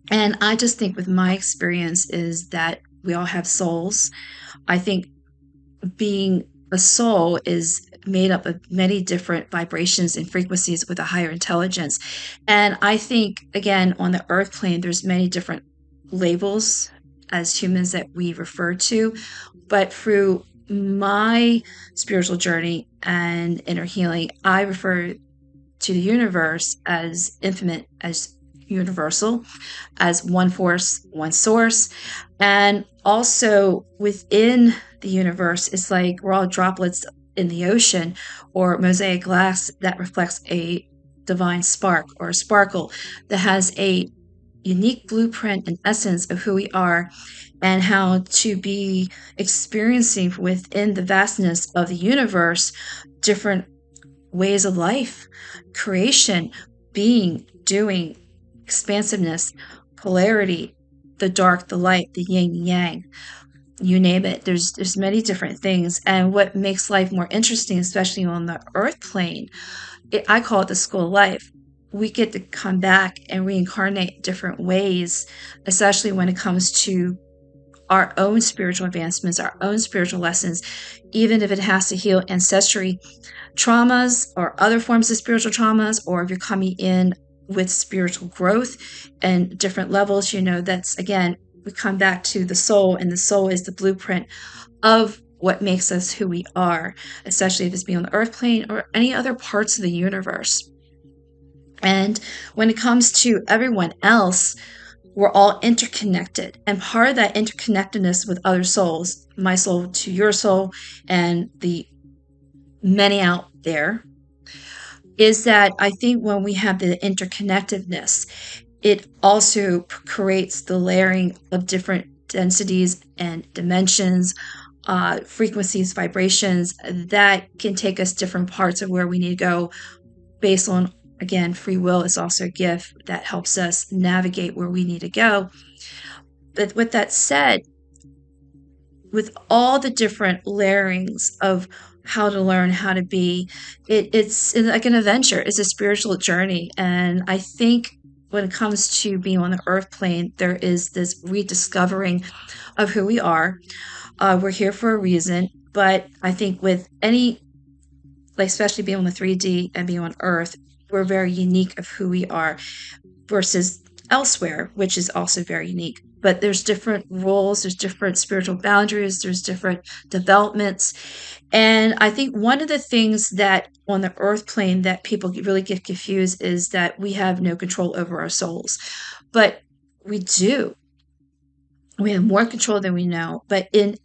And I just think with my experience is that we all have souls. I think being a soul is made up of many different vibrations and frequencies with a higher intelligence. And I think, again, on the earth plane, there's many different labels as humans that we refer to. But through my spiritual journey and inner healing, I refer to the universe as infinite, as universal, as one force, one source. And also within the universe, it's like we're all droplets in the ocean or mosaic glass that reflects a divine spark or a sparkle that has a unique blueprint and essence of who we are and how to be experiencing within the vastness of the universe different ways of life, creation, being, doing, expansiveness, polarity, the dark, the light, the yin and yang, you name it. There's many different things. And what makes life more interesting, especially on the earth plane, I call it the school of life. We get to come back and reincarnate different ways, especially when it comes to our own spiritual advancements, our own spiritual lessons, even if it has to heal ancestry traumas or other forms of spiritual traumas, or if you're coming in with spiritual growth and different levels, that's, again, we come back to the soul, and the soul is the blueprint of what makes us who we are, especially if it's being on the earth plane or any other parts of the universe. And when it comes to everyone else, we're all interconnected. And part of that interconnectedness with other souls, my soul to your soul and the many out there, is that I think when we have the interconnectedness, it also creates the layering of different densities and dimensions, frequencies, vibrations that can take us different parts of where we need to go based on, again, free will is also a gift that helps us navigate where we need to go. But with that said, with all the different layerings of how to learn, how to be, it's like an adventure. It's a spiritual journey. And I think when it comes to being on the earth plane, there is this rediscovering of who we are. We're here for a reason. But I think with any, like especially being on the 3D and being on earth, we're very unique of who we are versus elsewhere, which is also very unique. But there's different roles, there's different spiritual boundaries, there's different developments. And I think one of the things that on the earth plane that people really get confused is that we have no control over our souls. But we do. We have more control than we know. But in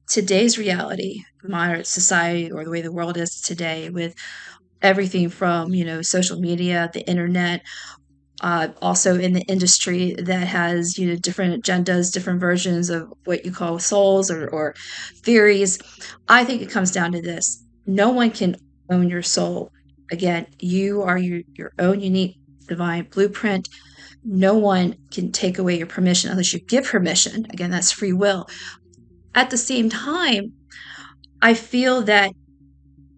today's reality, modern society, or the way the world is today, with everything from, social media, the internet, also in the industry that has, different agendas, different versions of what you call souls or theories. I think it comes down to this. No one can own your soul. Again, you are your own unique divine blueprint. No one can take away your permission unless you give permission. Again, that's free will. At the same time, I feel that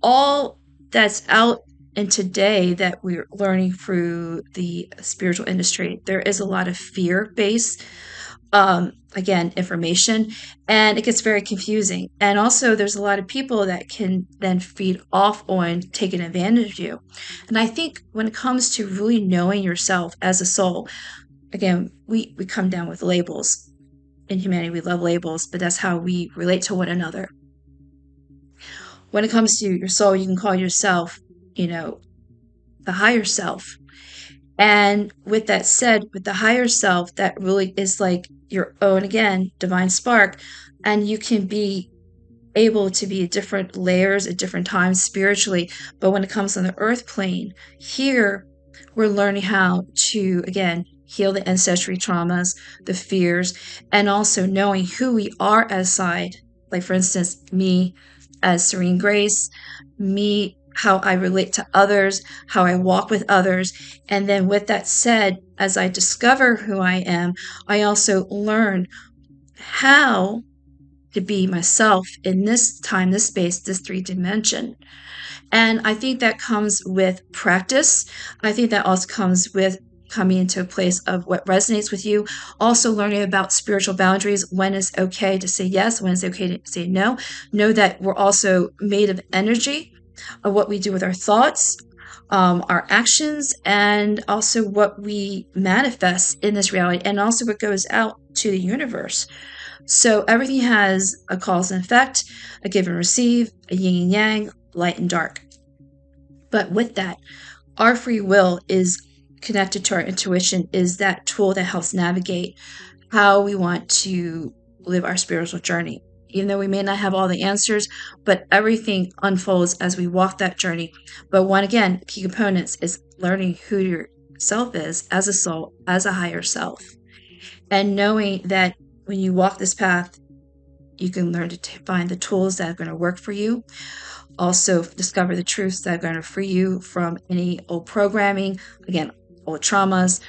all that's out in today that we're learning through the spiritual industry, there is a lot of fear-based, again, information, and it gets very confusing. And also there's a lot of people that can then feed off on taking advantage of you. And I think when it comes to really knowing yourself as a soul, again, we come down with labels. In humanity, we love labels, but that's how we relate to one another. When it comes to your soul, you can call yourself, the higher self. And with that said, with the higher self, that really is like your own, again, divine spark. And you can be able to be at different layers at different times spiritually. But when it comes on the earth plane, here we're learning how to, again, heal the ancestry traumas, the fears, and also knowing who we are as side. Like, for instance, me as Serene Grace, me, how I relate to others, how I walk with others. And then with that said, as I discover who I am, I also learn how to be myself in this time, this space, this 3D. And I think that comes with practice. I think that also comes with coming into a place of what resonates with you. Also learning about spiritual boundaries, when it's okay to say yes, when it's okay to say no. Know that we're also made of energy, of what we do with our thoughts, our actions, and also what we manifest in this reality, and also what goes out to the universe. So everything has a cause and effect, a give and receive, a yin and yang, light and dark. But with that, our free will is connected to our intuition, is that tool that helps navigate how we want to live our spiritual journey. Even though we may not have all the answers, but everything unfolds as we walk that journey. But one, again, key components is learning who your self is as a soul, as a higher self. And knowing that when you walk this path, you can learn to find the tools that are going to work for you. Also discover the truths that are going to free you from any old programming, again, old traumas,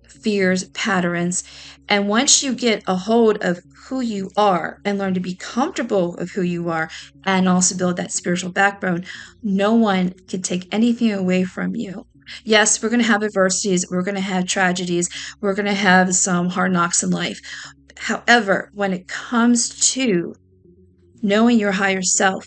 fears, patterns. And once you get a hold of who you are and learn to be comfortable of who you are and also build that spiritual backbone, no one can take anything away from you. Yes, we're going to have adversities, we're going to have tragedies, we're going to have some hard knocks in life. However, when it comes to knowing your higher self,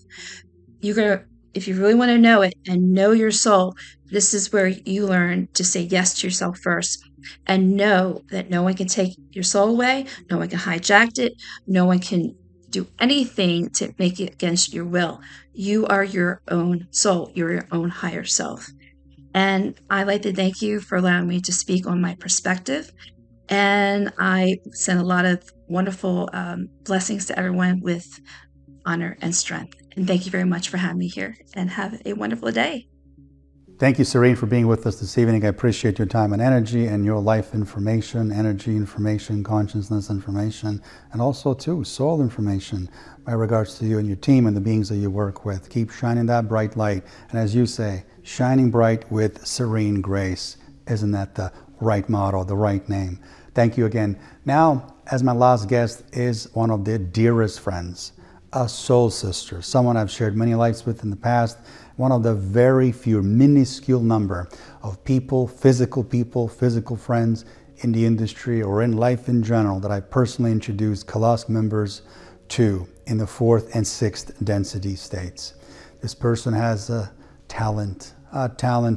you're going to, if you really want to know it and know your soul, this is where you learn to say yes to yourself first and know that no one can take your soul away, no one can hijack it, no one can do anything to make it against your will. You are your own soul, you're your own higher self. And I'd like to thank you for allowing me to speak on my perspective. And I send a lot of wonderful blessings to everyone with honor and strength. And thank you very much for having me here, and have a wonderful day. Thank you, Serene, for being with us this evening. I appreciate your time and energy and your life information, energy information, consciousness information, and also, too, soul information. My regards to you and your team and the beings that you work with. Keep shining that bright light. And as you say, shining bright with serene grace. Isn't that the right motto, the right name? Thank you again. Now, as my last guest is one of their dearest friends, a soul sister, someone I've shared many lives with in the past, one of the very few, minuscule number of people, physical friends in the industry or in life in general that I personally introduced Kalask members to in the 4th and 6th density states. This person has a talent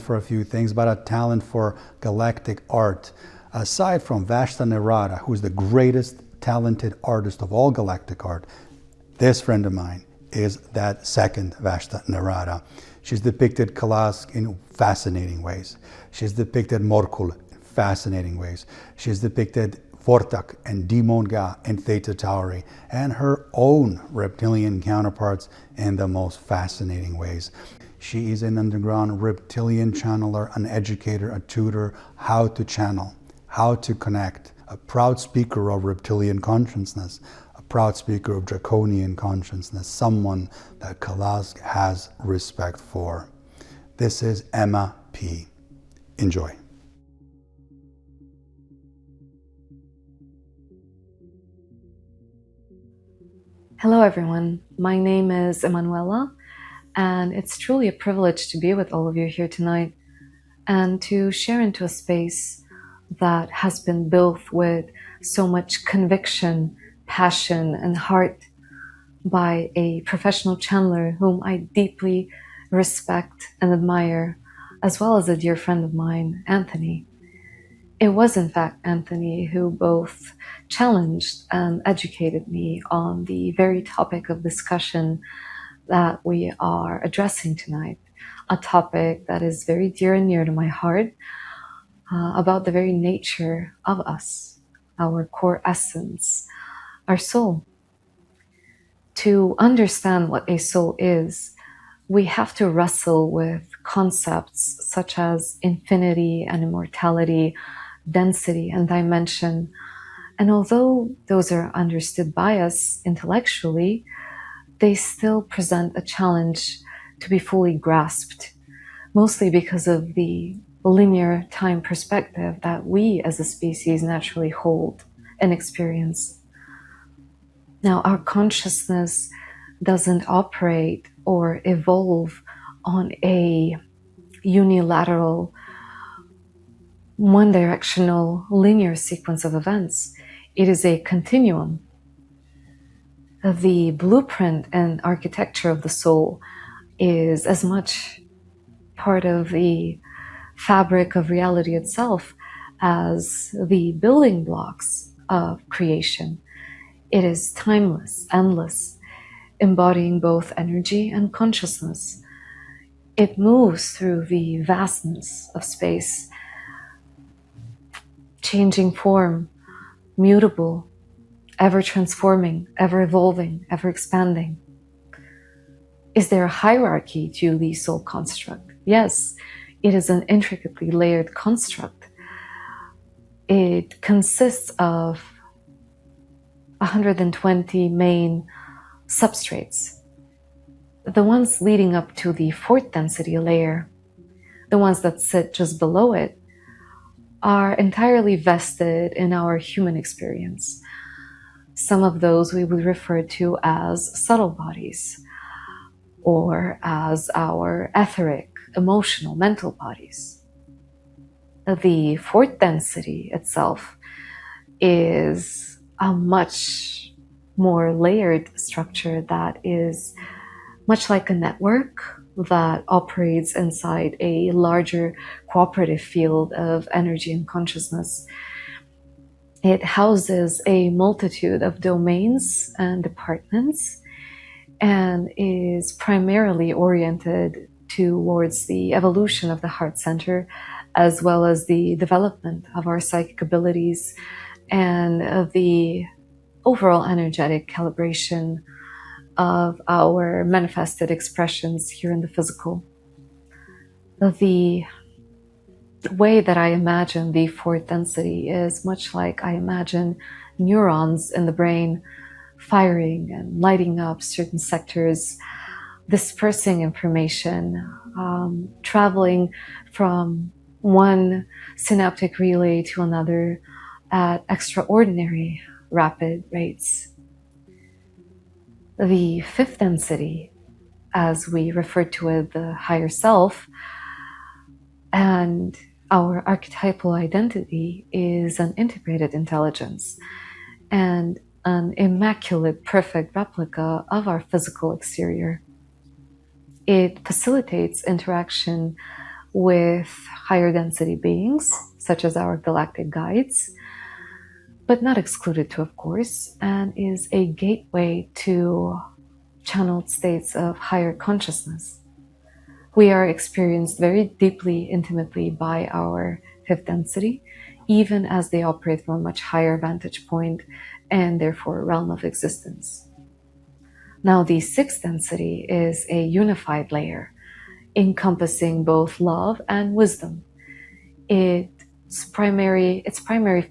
for a few things, but a talent for galactic art. Aside from Vashta Nerada, who's the greatest talented artist of all galactic art, this friend of mine is that second Vashta Nerada. She's depicted Kalask in fascinating ways. She's depicted Morkul in fascinating ways. She's depicted Vortak and Dimonga and Theta Tauri and her own reptilian counterparts in the most fascinating ways. She is an underground reptilian channeler, an educator, a tutor, how to channel, how to connect, a proud speaker of reptilian consciousness, proud speaker of draconian consciousness, someone that Kalask has respect for. This is Emma P. Enjoy. Hello everyone, my name is Emanuela, and it's truly a privilege to be with all of you here tonight and to share into a space that has been built with so much conviction, passion, and heart by a professional channeler whom I deeply respect and admire, as well as a dear friend of mine, Anthony. It was in fact Anthony who both challenged and educated me on the very topic of discussion that we are addressing tonight, a topic that is very dear and near to my heart, about the very nature of us, our core essence, our soul. To understand what a soul is, we have to wrestle with concepts such as infinity and immortality, density and dimension. And although those are understood by us intellectually, they still present a challenge to be fully grasped, mostly because of the linear time perspective that we as a species naturally hold and experience. Now, our consciousness doesn't operate or evolve on a unilateral, one-directional, linear sequence of events. It is a continuum. The blueprint and architecture of the soul is as much part of the fabric of reality itself as the building blocks of creation. It is timeless, endless, embodying both energy and consciousness. It moves through the vastness of space, changing form, mutable, ever transforming, ever evolving, ever expanding. Is there a hierarchy to the soul construct? Yes, it is an intricately layered construct. It consists of 120 main substrates. The ones leading up to the fourth density layer, the ones that sit just below it, are entirely vested in our human experience. Some of those we would refer to as subtle bodies, or as our etheric, emotional, mental bodies. The fourth density itself is a much more layered structure that is much like a network that operates inside a larger cooperative field of energy and consciousness. It houses a multitude of domains and departments and is primarily oriented towards the evolution of the heart center, as well as the development of our psychic abilities and of the overall energetic calibration of our manifested expressions here in the physical. The way that I imagine the fourth density is much like I imagine neurons in the brain firing and lighting up certain sectors, dispersing information, traveling from one synaptic relay to another at extraordinary rapid rates. The fifth density, as we refer to it, the higher self, and our archetypal identity is an integrated intelligence and an immaculate, perfect replica of our physical exterior. It facilitates interaction with higher density beings, such as our galactic guides, but not excluded to, of course, and is a gateway to channeled states of higher consciousness. We are experienced very deeply, intimately by our fifth density, even as they operate from a much higher vantage point and therefore realm of existence. Now, the sixth density is a unified layer, encompassing both love and wisdom. Its primary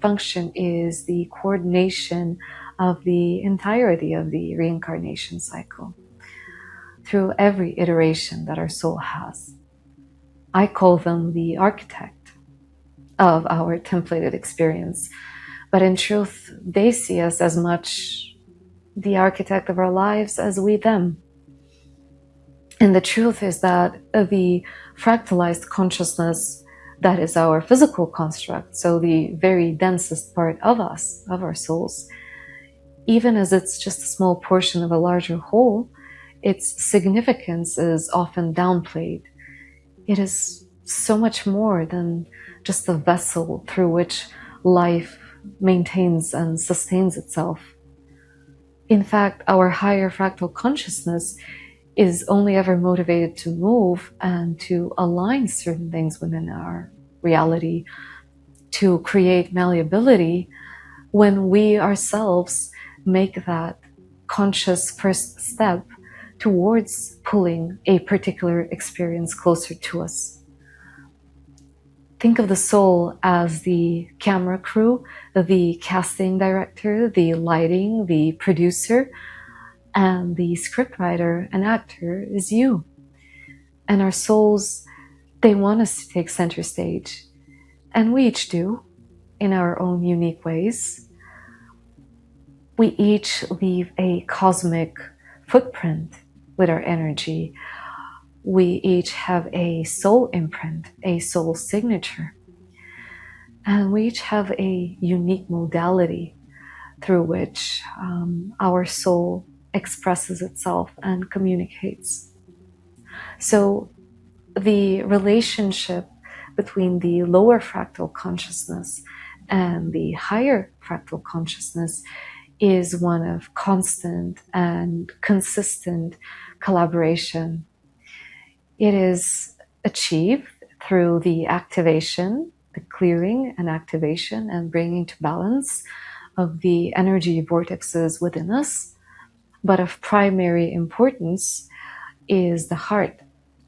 function is the coordination of the entirety of the reincarnation cycle through every iteration that our soul has. I call them the architect of our templated experience, but in truth, they see us as much the architect of our lives as we them. And the truth is that the fractalized consciousness that is our physical construct, so the very densest part of us, of our souls, even as it's just a small portion of a larger whole, its significance is often downplayed. It is so much more than just a vessel through which life maintains and sustains itself. In fact, our higher fractal consciousness is only ever motivated to move and to align certain things within our reality, to create malleability when we ourselves make that conscious first step towards pulling a particular experience closer to us. Think of the soul as the camera crew, the casting director, the lighting, the producer, and the scriptwriter and actor is you. And our souls, they want us to take center stage. And we each do, in our own unique ways. We each leave a cosmic footprint with our energy. We each have a soul imprint, a soul signature. And we each have a unique modality through which our soul expresses itself and communicates. So the relationship between the lower fractal consciousness and the higher fractal consciousness is one of constant and consistent collaboration. It is achieved through the activation, the clearing and activation and bringing to balance of the energy vortexes within us. But of primary importance is the heart,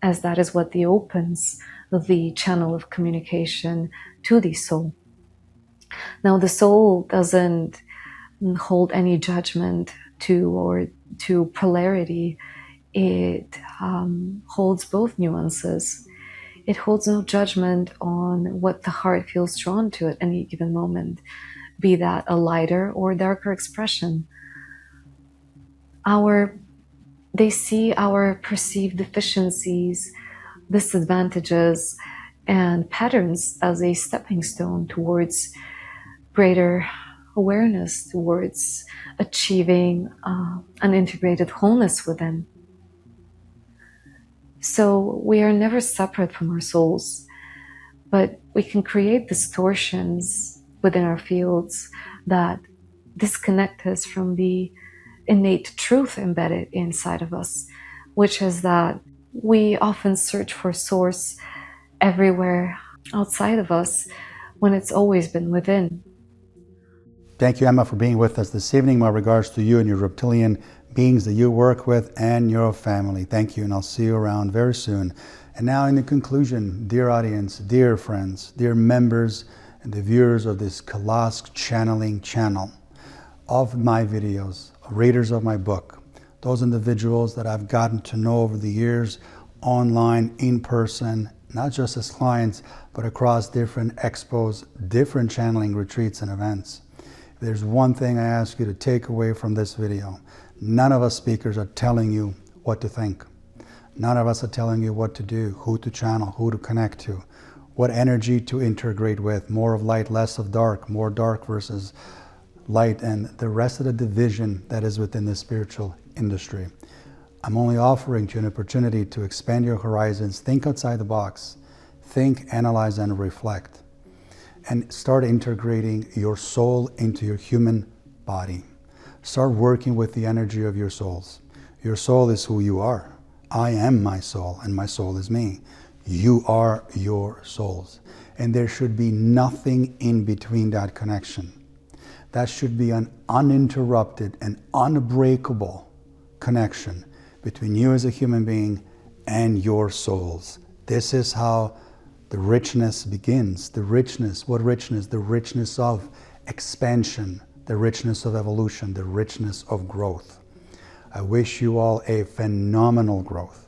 as that is what opens the channel of communication to the soul. Now, the soul doesn't hold any judgment to polarity. It holds both nuances. It holds no judgment on what the heart feels drawn to at any given moment, be that a lighter or darker expression. They see our perceived deficiencies, disadvantages, and patterns as a stepping stone towards greater awareness, towards achieving an integrated wholeness within. So we are never separate from our souls, but we can create distortions within our fields that disconnect us from the innate truth embedded inside of us, which is that we often search for source everywhere outside of us when it's always been within. Thank you, Emma, for being with us this evening. My regards to you and your reptilian beings that you work with and your family. Thank you, and I'll see you around very soon. And now in the conclusion, dear audience, dear friends, dear members and the viewers of this Kalask channeling channel, of my videos, readers of my book, those individuals that I've gotten to know over the years, online, in person, not just as clients, but across different expos, different channeling retreats and events. If there's one thing I ask you to take away from this video, none of us speakers are telling you what to think. None of us are telling you what to do, who to channel, who to connect to, what energy to integrate with, more of light, less of dark, more dark versus light, and the rest of the division that is within the spiritual industry. I'm only offering you an opportunity to expand your horizons, think outside the box, think, analyze, and reflect, and start integrating your soul into your human body. Start working with the energy of your souls. Your soul is who you are. I am my soul, and my soul is me. You are your souls. And there should be nothing in between that connection. That should be an uninterrupted and unbreakable connection between you as a human being and your souls. This is how the richness begins. The richness, what richness? The richness of expansion, the richness of evolution, the richness of growth. I wish you all a phenomenal growth.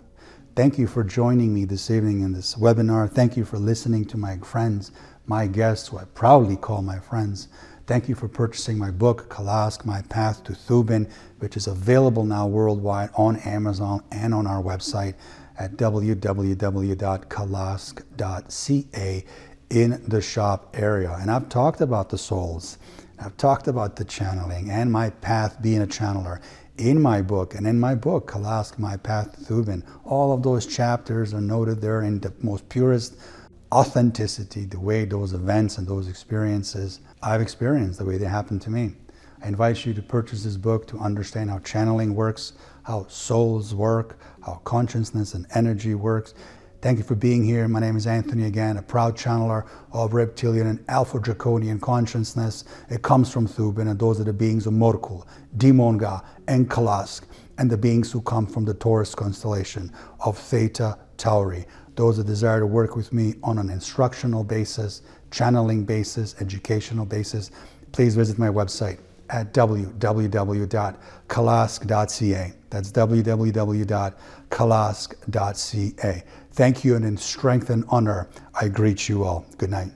Thank you for joining me this evening in this webinar. Thank you for listening to my friends, my guests, who I proudly call my friends. Thank you for purchasing my book, Kalask, My Path to Thubin, which is available now worldwide on Amazon and on our website at www.kalask.ca in the shop area. And I've talked about the souls. I've talked about the channeling and my path being a channeler in my book. And in my book, Kalask, My Path to Thubin, all of those chapters are noted there in the most purest authenticity, the way those events and those experiences I've experienced, the way they happened to me. I invite you to purchase this book to understand how channeling works, how souls work, how consciousness and energy works. Thank you for being here. My name is Anthony again, a proud channeler of reptilian and alpha draconian consciousness. It comes from Thubin, and those are the beings of Morkul, Dimonga, and Kalask, and the beings who come from the Taurus constellation of Theta Tauri. Those that desire to work with me on an instructional basis, channeling basis, educational basis, please visit my website at www.kalask.ca. That's www.kalask.ca. Thank you, and in strength and honor, I greet you all. Good night.